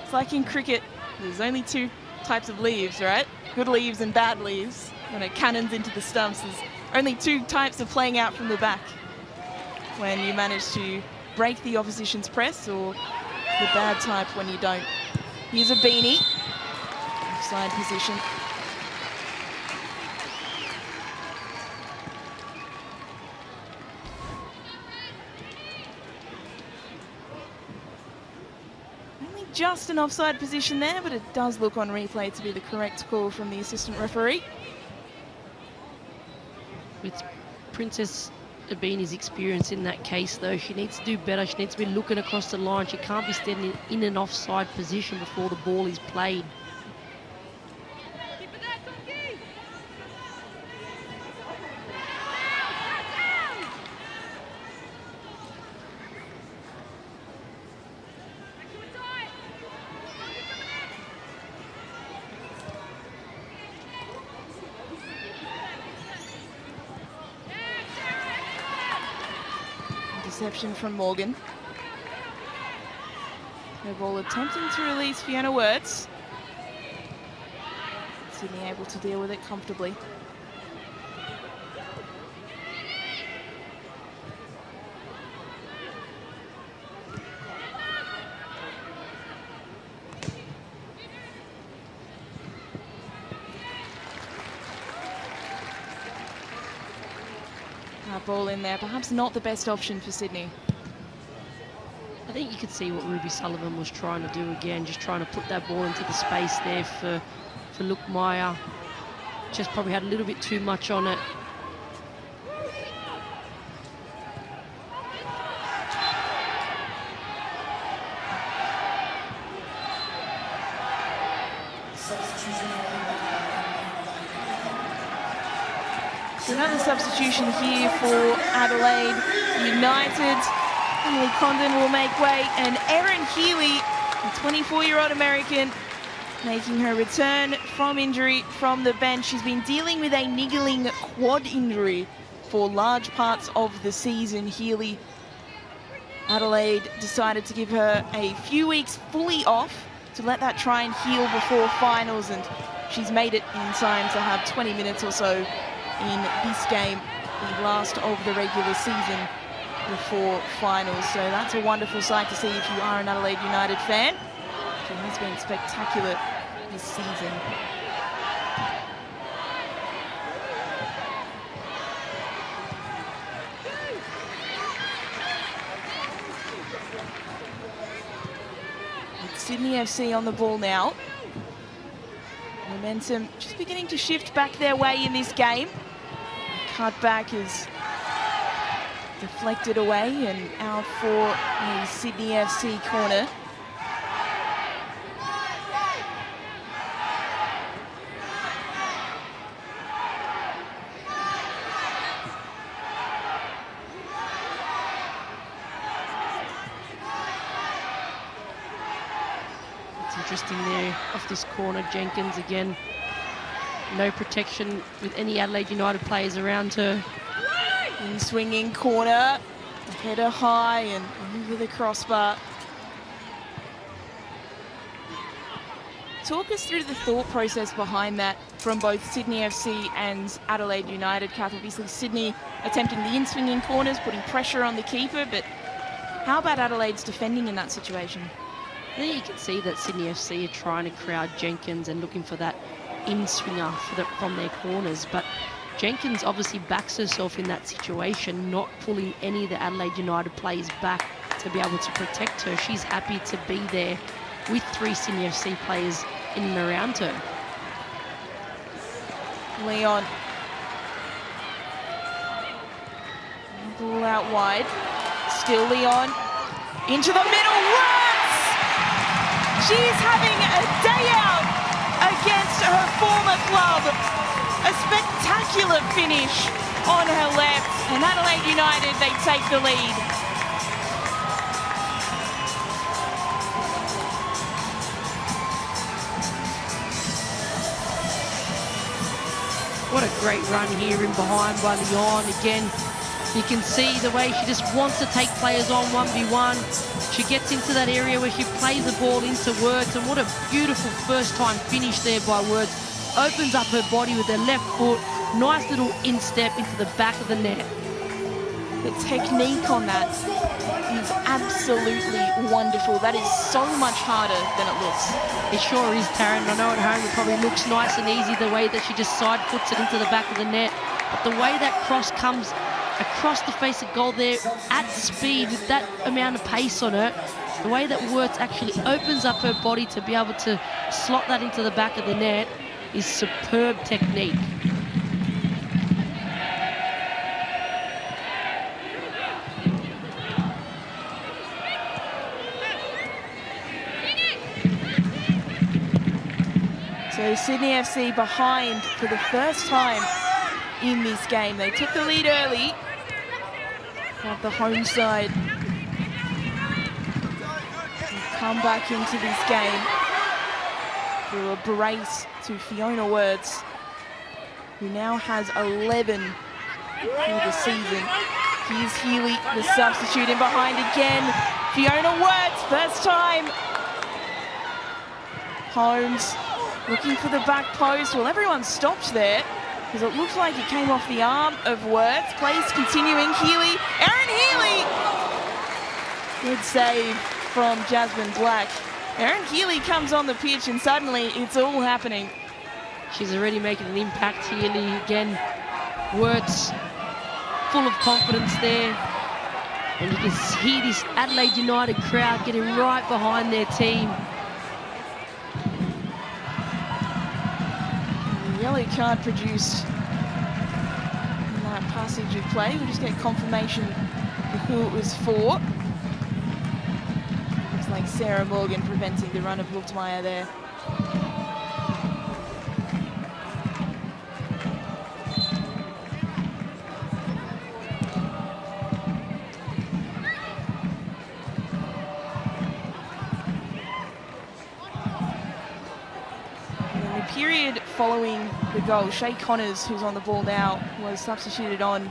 It's like in cricket, there's only two types of leaves, right? Good leaves and bad leaves. When it cannons into the stumps, there's only two types of playing out from the back. When you manage to break the opposition's press, or the bad type when you don't. Here's a beanie. Offside position. Just an offside position there, but it does look on replay to be the correct call from the assistant referee. With Princess Abini's experience in that case, though, she needs to do better. She needs to be looking across the line. She can't be standing in an offside position before the ball is played. Interception from Morgan. No ball attempting to release Fiona Wirtz. Sydney able to deal with it comfortably. Ball in there, perhaps not the best option for Sydney. I think you could see what Ruby Sullivan was trying to do again, just trying to put that ball into the space there for Luke Meyer. Just probably had a little bit too much on it. Another substitution here for Adelaide United. Emily Condon will make way, and Erin Healy, the 24-year-old American, making her return from injury from the bench. She's been dealing with a niggling quad injury for large parts of the season. Healy, Adelaide decided to give her a few weeks fully off to let that try and heal before finals, and she's made it in time to have 20 minutes or so in this game, the last of the regular season before finals. So that's a wonderful sight to see if you are an Adelaide United fan. She has been spectacular this season. With Sydney FC on the ball now. Momentum just beginning to shift back their way in this game. Cutback is deflected away and out for a Sydney FC corner. interesting there off this corner. Jenkins again, no protection with any Adelaide United players around her. In swinging corner, header high and over the crossbar. Talk us through the thought process behind that from both Sydney FC and Adelaide United. Kath, obviously Sydney attempting the in-swinging corners, putting pressure on the keeper, but how about Adelaide's defending in that situation? There you can see that Sydney FC are trying to crowd Jenkins and looking for that in-swinger from their corners, but Jenkins obviously backs herself in that situation, not pulling any of the Adelaide United players back to be able to protect her. She's happy to be there with 3 Sydney FC players in and around her. Leon. Ball out wide. Still Leon. Into the middle. Works! She's having a day out against her former club. A spectacular finish on her left. And Adelaide United, they take the lead. What a great run here in behind by Leon. Again, you can see the way she just wants to take players on 1v1. She gets into that area where she plays the ball into Words, and what a beautiful first time finish there by Words. Opens up her body with her left foot. Nice little instep into the back of the net. The technique on that is absolutely wonderful. That is so much harder than it looks. It sure is, Taryn. I know at home it probably looks nice and easy the way that she just side foots it into the back of the net. But the way that cross comes across the face of goal there at speed with that amount of pace on her, the way that Wirtz actually opens up her body to be able to slot that into the back of the net is superb technique. So Sydney FC behind for the first time in this game. They took the lead early at the home side. Come back into this game through a brace to Fiona Wirtz, who now has 11 for the season. Here's Healy, the substitute in behind again. Fiona Wirtz, first time. Holmes looking for the back post. Well, everyone stopped there because it looks like it came off the arm of Wirtz. Plays continuing. Healy, Erin Healy. Good save from Jasmine Black. Erin Healy comes on the pitch and suddenly it's all happening. She's already making an impact. Healy again. Wirtz full of confidence there. And you can hear this Adelaide United crowd getting right behind their team. Yellow card produced in that passage of play. We'll just get confirmation of who it was for. Looks like Sarah Morgan preventing the run of Luftmeyer there. Period following the goal, Shay Connors, who's on the ball now, was substituted on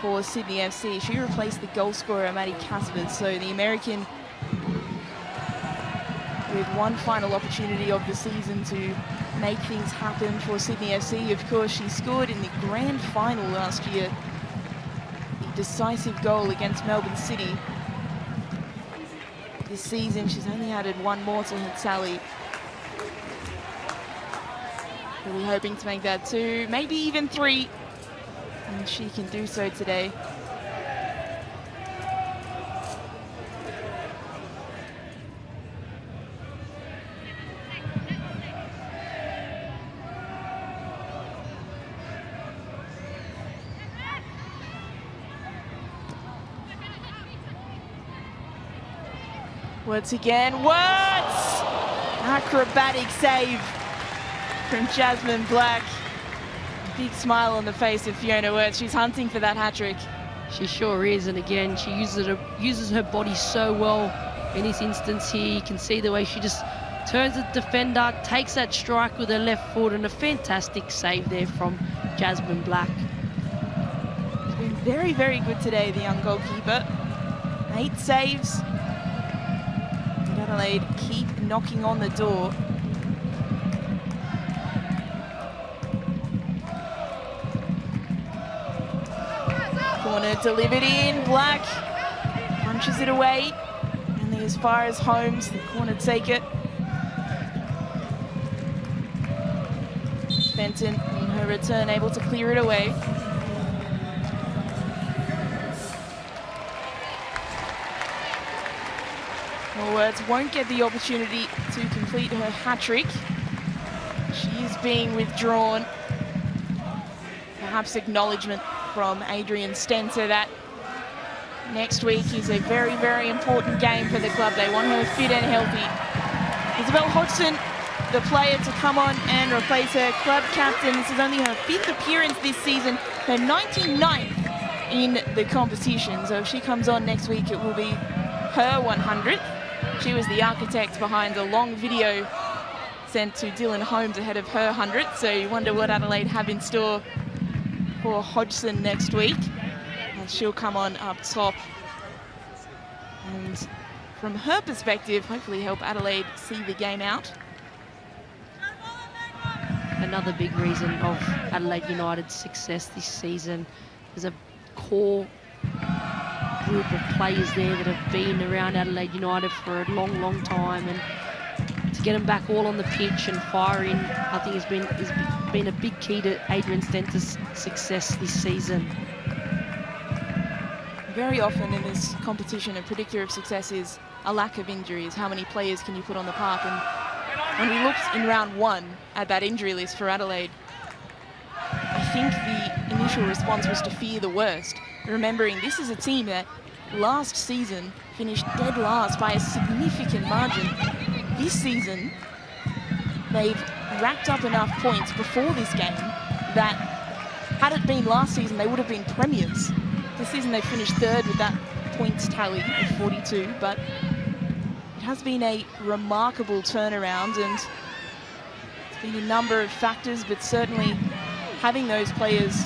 for Sydney FC. She replaced the goal scorer, Maddie Caspers. So the American with one final opportunity of the season to make things happen for Sydney FC. Of course, she scored in the grand final last year, the decisive goal against Melbourne City. This season, she's only added one more to her tally. Really hoping to make that 2, maybe even 3, and she can do so today. Once again, Wirtz! Acrobatic save from Jasmine Black. Big smile on the face of Fiona Wirtz. She's hunting for that hat-trick. She sure is, and again, she uses her body so well in this instance here. You can see the way she just turns the defender, takes that strike with her left foot, and a fantastic save there from Jasmine Black. She's been very, very good today, the young goalkeeper. 8 saves. And Adelaide keep knocking on the door. Corner delivered in, Black punches it away. Only as far as Holmes, the corner taker. Fenton, on her return, able to clear it away. Words won't get the opportunity to complete her hat-trick. She is being withdrawn. Perhaps acknowledgement from Adrian Stenter that next week is a very, very important game for the club. They want her fit and healthy. Isabel Hodgson, the player to come on and replace her club captain. This is only her 5th appearance this season, her 99th in the competition. So if she comes on next week, it will be her 100th. She was the architect behind a long video sent to Dylan Holmes ahead of her 100th. So you wonder what Adelaide have in store for Hodgson next week. And she'll come on up top. And from her perspective, hopefully help Adelaide see the game out. Another big reason of Adelaide United's success this season is a core group of players there that have been around Adelaide United for a long, long time, and to get them back all on the pitch and firing, I think has been a big key to Adrian Stenter's success this season. Very often in this competition, a predictor of success is a lack of injuries. How many players can you put on the park? And when we looked in round 1 at that injury list for Adelaide, I think the initial response was to fear the worst. Remembering this is a team that last season finished dead last by a significant margin. This season, they've racked up enough points before this game that had it been last season, they would have been premiers. This season they finished 3rd with that points tally of 42, but it has been a remarkable turnaround, and it's been a number of factors, but certainly having those players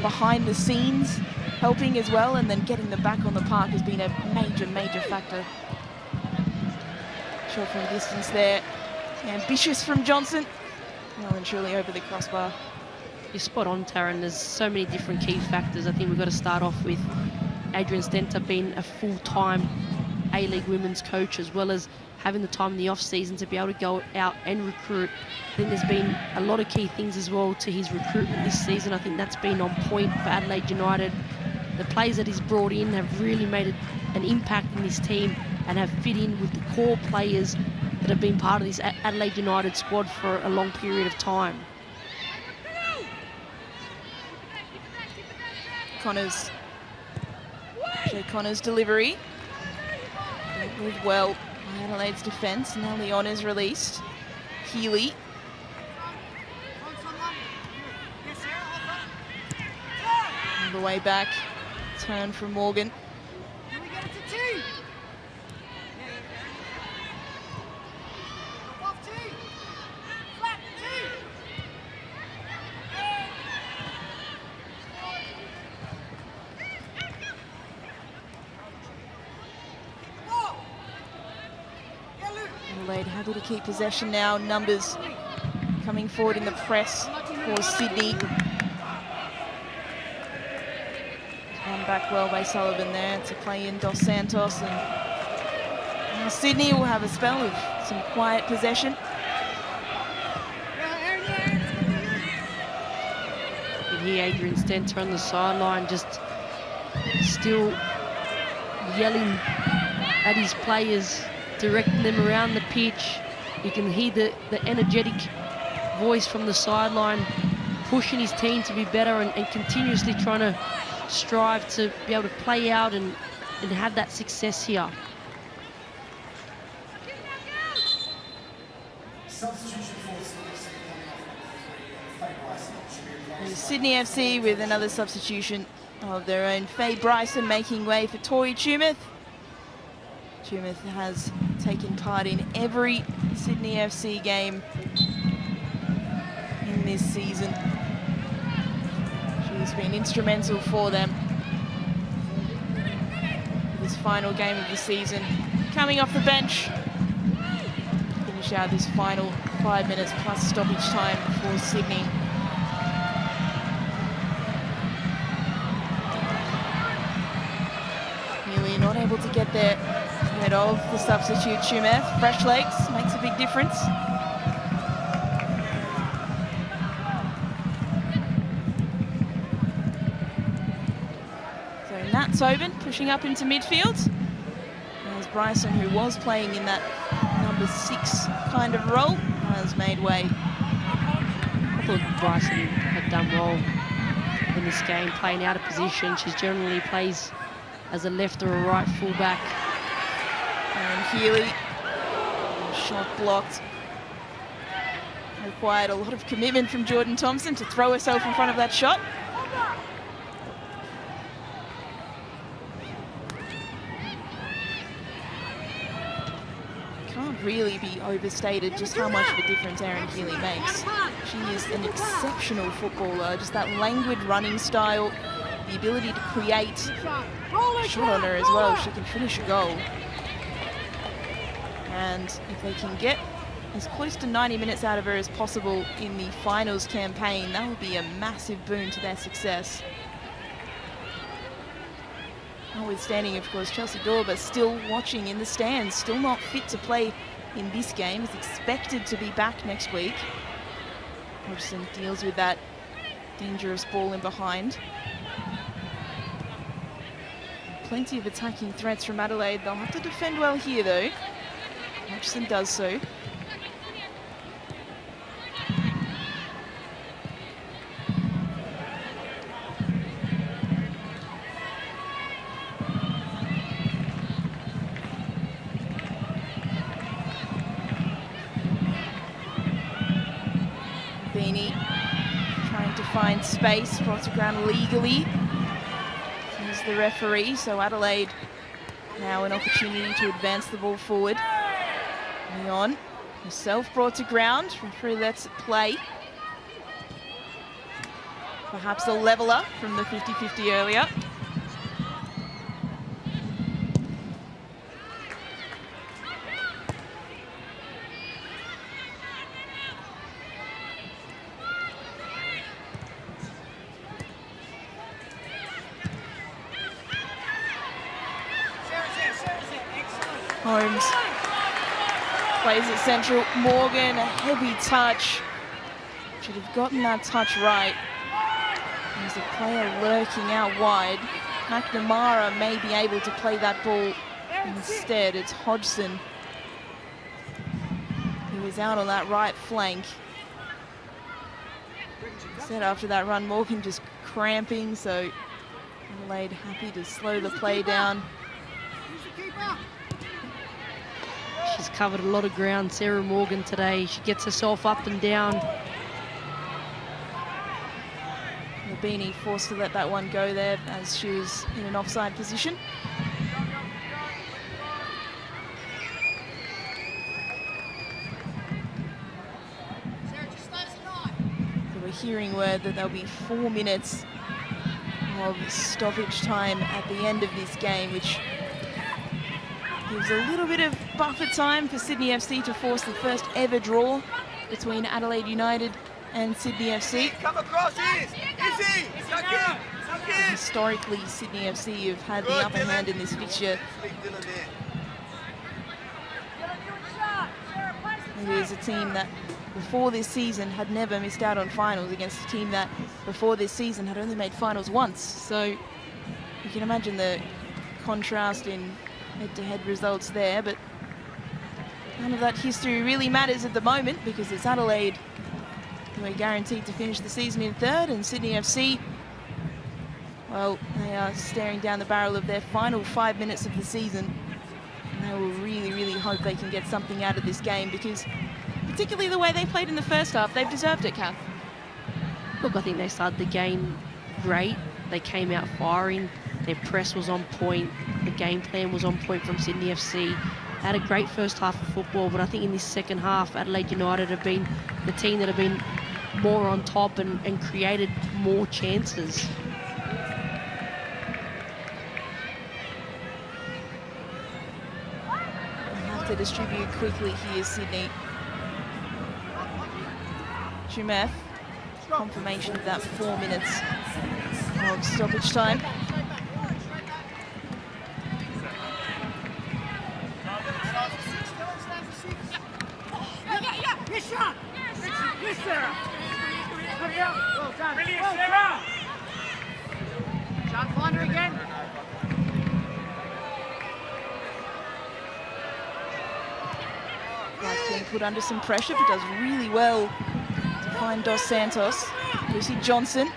behind the scenes helping as well, and then getting them back on the park has been a major, major factor. Shot from distance there. Ambitious from Johnson. Well and truly over the crossbar. You're spot on, Taryn. There's so many different key factors. I think we've got to start off with Adrian Stenter being a full-time A-League women's coach, as well as having the time in the off-season to be able to go out and recruit. I think there's been a lot of key things as well to his recruitment this season. I think that's been on point for Adelaide United. The players that he's brought in have really made an impact in this team and have fit in with the core players that have been part of this Adelaide United squad for a long period of time. Jay Connor's delivery. Dealt with well by Adelaide's defence. Now Leona's released. Healy. All the way back. Turn from Morgan. Adelaide happy to keep possession now. Numbers coming forward in the press for Sydney. Run back well by Sullivan there to play in Dos Santos, and now Sydney will have a spell of some quiet possession. You can hear Adrian Stenter on the sideline just still yelling at his players, directing them around the pitch. You can hear the energetic voice from the sideline pushing his team to be better and continuously trying to strive to be able to play out and have that success here. Sydney FC with another substitution of their own. Faye Bryson making way for Tori Tumeth. Tumeth has taken part in every Sydney FC game in this season. She's been instrumental for them. This final game of the season, coming off the bench, finish out this final 5 minutes plus stoppage time for Sydney. Nearly not able to get there ahead of the substitute Tumeth. Fresh legs makes a big difference. Nat Tobin pushing up into midfield. As Bryson, who was playing in that number 6 kind of role, has made way. I thought Bryson had done well in this game, playing out of position. She generally plays as a left or a right fullback. And Healy, shot blocked. Required a lot of commitment from Jordan Thompson to throw herself in front of that shot. Really be overstated just how much of a difference Erin Keeley makes. She is an exceptional footballer, just that languid running style, the ability to create a shot on her as well. She can finish a goal. And if they can get as close to 90 minutes out of her as possible in the finals campaign, that would be a massive boon to their success. Notwithstanding, of course, Chelsea Dorber still watching in the stands, still not fit to play in this game, is expected to be back next week. Hodgson deals with that dangerous ball in behind. Plenty of attacking threats from Adelaide. They'll have to defend well here, though. Hodgson does so. Find space, brought to ground legally. Here's the referee, so Adelaide now an opportunity to advance the ball forward. Leon herself brought to ground, referee lets it play. Perhaps a leveller from the 50-50 earlier. Holmes plays it central. Morgan, a heavy touch. Should have gotten that touch right. There's a player lurking out wide. McNamara may be able to play that ball instead. It's Hodgson who is out on that right flank. Said after that run, Morgan just cramping, so Adelaide happy to slow the play down. She's covered a lot of ground, Sarah Morgan, today. She gets herself up and down. Beanie forced to let that one go there as she was in an offside position. So we're hearing word that there'll be 4 minutes of stoppage time at the end of this game, which gives a little bit of buffer time for Sydney FC to force the first ever draw between Adelaide United and Sydney FC. Come across, easy, Historically, Sydney FC have had the upper hand in this fixture. It is a team that before this season had never missed out on finals against a team that before this season had only made finals once. So you can imagine the contrast in head-to-head results there, but none of that history really matters at the moment because it's Adelaide who are guaranteed to finish the season in third, and Sydney FC, well, they are staring down the barrel of their final 5 minutes of the season, and they will really, really hope they can get something out of this game because particularly the way they played in the first half, they've deserved it, Kath. Look, I think they started the game great. They came out firing. Their press was on point. The game plan was on point from Sydney FC. Had a great first half of football, but I think in this second half, Adelaide United have been the team that have been more on top and created more chances. Have to distribute quickly here, Sydney. Shumath, confirmation of that 4 minutes of stoppage time. Yes, Sarah. Well done. Brilliant, Sarah. John Fonder again. Like being put under some pressure, but does really well to find Dos Santos. Lucy Johnson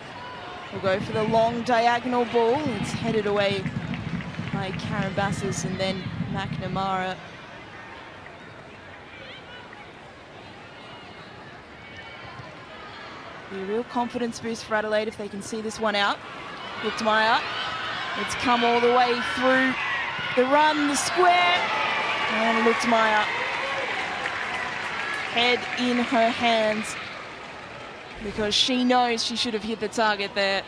will go for the long diagonal ball. It's headed away by Karen Bassis and then McNamara. Be a real confidence boost for Adelaide if they can see this one out. Luchtmeyer, it's come all the way through the run, the square, and Luchtmeyer, head in her hands, because she knows she should have hit the target there.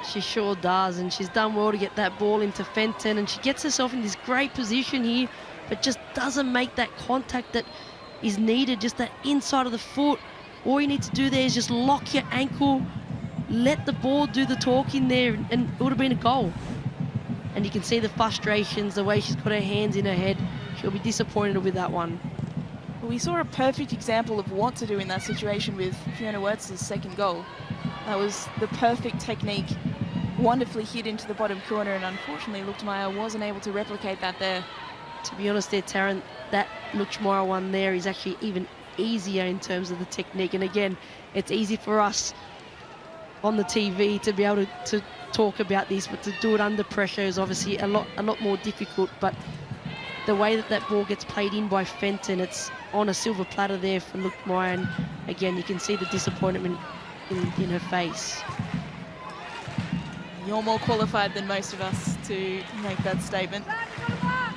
She sure does, and she's done well to get that ball into Fenton, and she gets herself in this great position here, but just doesn't make that contact that is needed, just that inside of the foot. All you need to do there is just lock your ankle, let the ball do the talking there, and it would have been a goal. And you can see the frustrations, the way she's got her hands in her head. She'll be disappointed with that one. Well, we saw a perfect example of what to do in that situation with Fiona Wirtz's second goal. That was the perfect technique, wonderfully hit into the bottom corner, and unfortunately Luchtmeyer wasn't able to replicate that there. To be honest there, Taryn, that Luchtmeyer one there is actually even easier in terms of the technique. And again, it's easy for us on the TV to be able to talk about this, but to do it under pressure is obviously a lot more difficult. But the way that ball gets played in by Fenton, it's on a silver platter there for Luchtmeyer, and again you can see the disappointment in her face. You're more qualified than most of us to make that statement.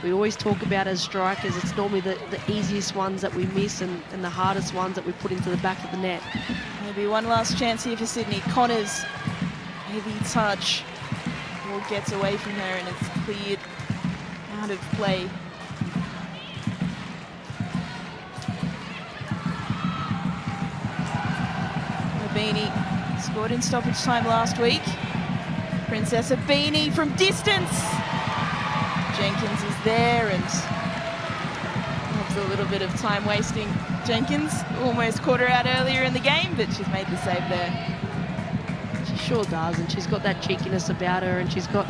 We always talk about as strikers, it's normally the easiest ones that we miss and the hardest ones that we put into the back of the net. Maybe one last chance here for Sydney. Connors, heavy touch. Ball gets away from her and it's cleared out of play. Abini scored in stoppage time last week. Princess Abini from distance. Jenkins is there, and that's a little bit of time wasting. Jenkins almost caught her out earlier in the game, but she's made the save there. She sure does, and she's got that cheekiness about her, and she's got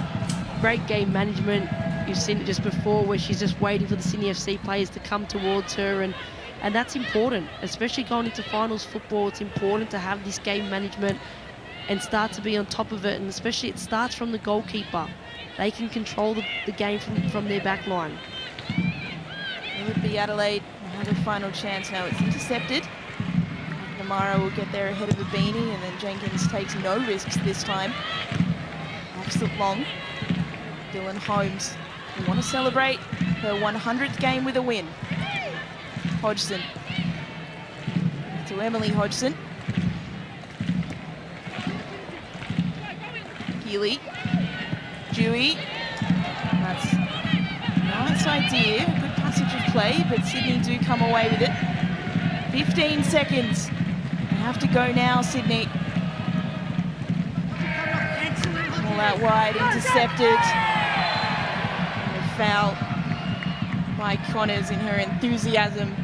great game management. You've seen it just before where she's just waiting for the Sydney FC players to come towards her, and that's important, especially going into finals football. It's important to have this game management and start to be on top of it, and especially it starts from the goalkeeper. They can control the game from their back line. It would be Adelaide have a final chance now. It's intercepted. McNamara will get there ahead of Abini, and then Jenkins takes no risks this time. Opposite long. Dylan Holmes will want to celebrate her 100th game with a win. Hodgson. To Emily Hodgson. Healy. Dewey. That's a nice idea. Good passage of play, but Sydney do come away with it. 15 seconds. They have to go now, Sydney. All out wide, intercepted. And a foul by Connors in her enthusiasm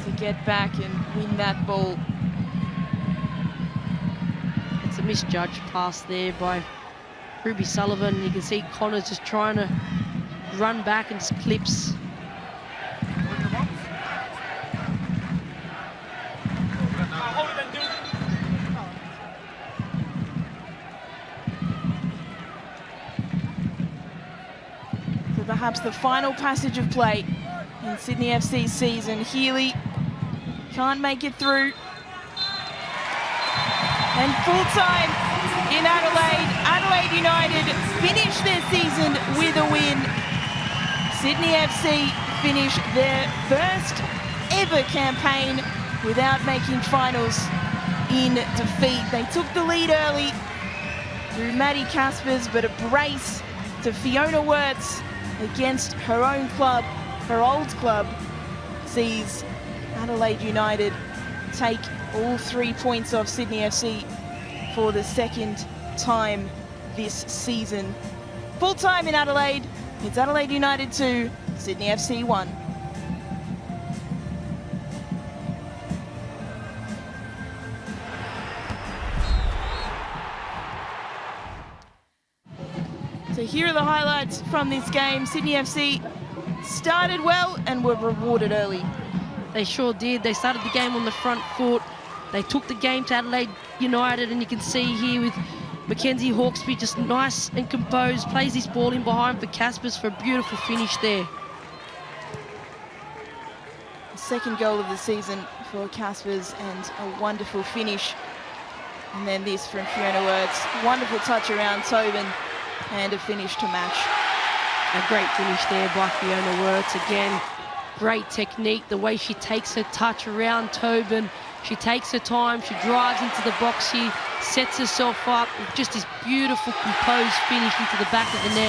to get back and win that ball. It's a misjudged pass there by Ruby Sullivan. You can see Connors just trying to run back and just clips. So perhaps the final passage of play in Sydney FC's season. Healy can't make it through. And full time. in Adelaide. Adelaide United finished their season with a win. Sydney FC finished their first ever campaign without making finals in defeat. They took the lead early through Maddie Caspers, but a brace to Fiona Wirtz against her own club, her old club, sees Adelaide United take all 3 points off Sydney FC for the second time this season. Full time in Adelaide, it's Adelaide United 2, Sydney FC 1. So here are the highlights from this game. Sydney FC started well and were rewarded early. They sure did. They started the game on the front foot. They took the game to Adelaide United, and you can see here with Mackenzie Hawkesby just nice and composed, plays this ball in behind for Caspers for a beautiful finish there. The second goal of the season for Caspers and a wonderful finish. And then this from Fiona Wirtz. Wonderful touch around Tobin and a finish to match. A great finish there by Fiona Wirtz again. Great technique, the way she takes her touch around Tobin. She takes her time, she drives into the box here, sets herself up with just this beautiful composed finish into the back of the net.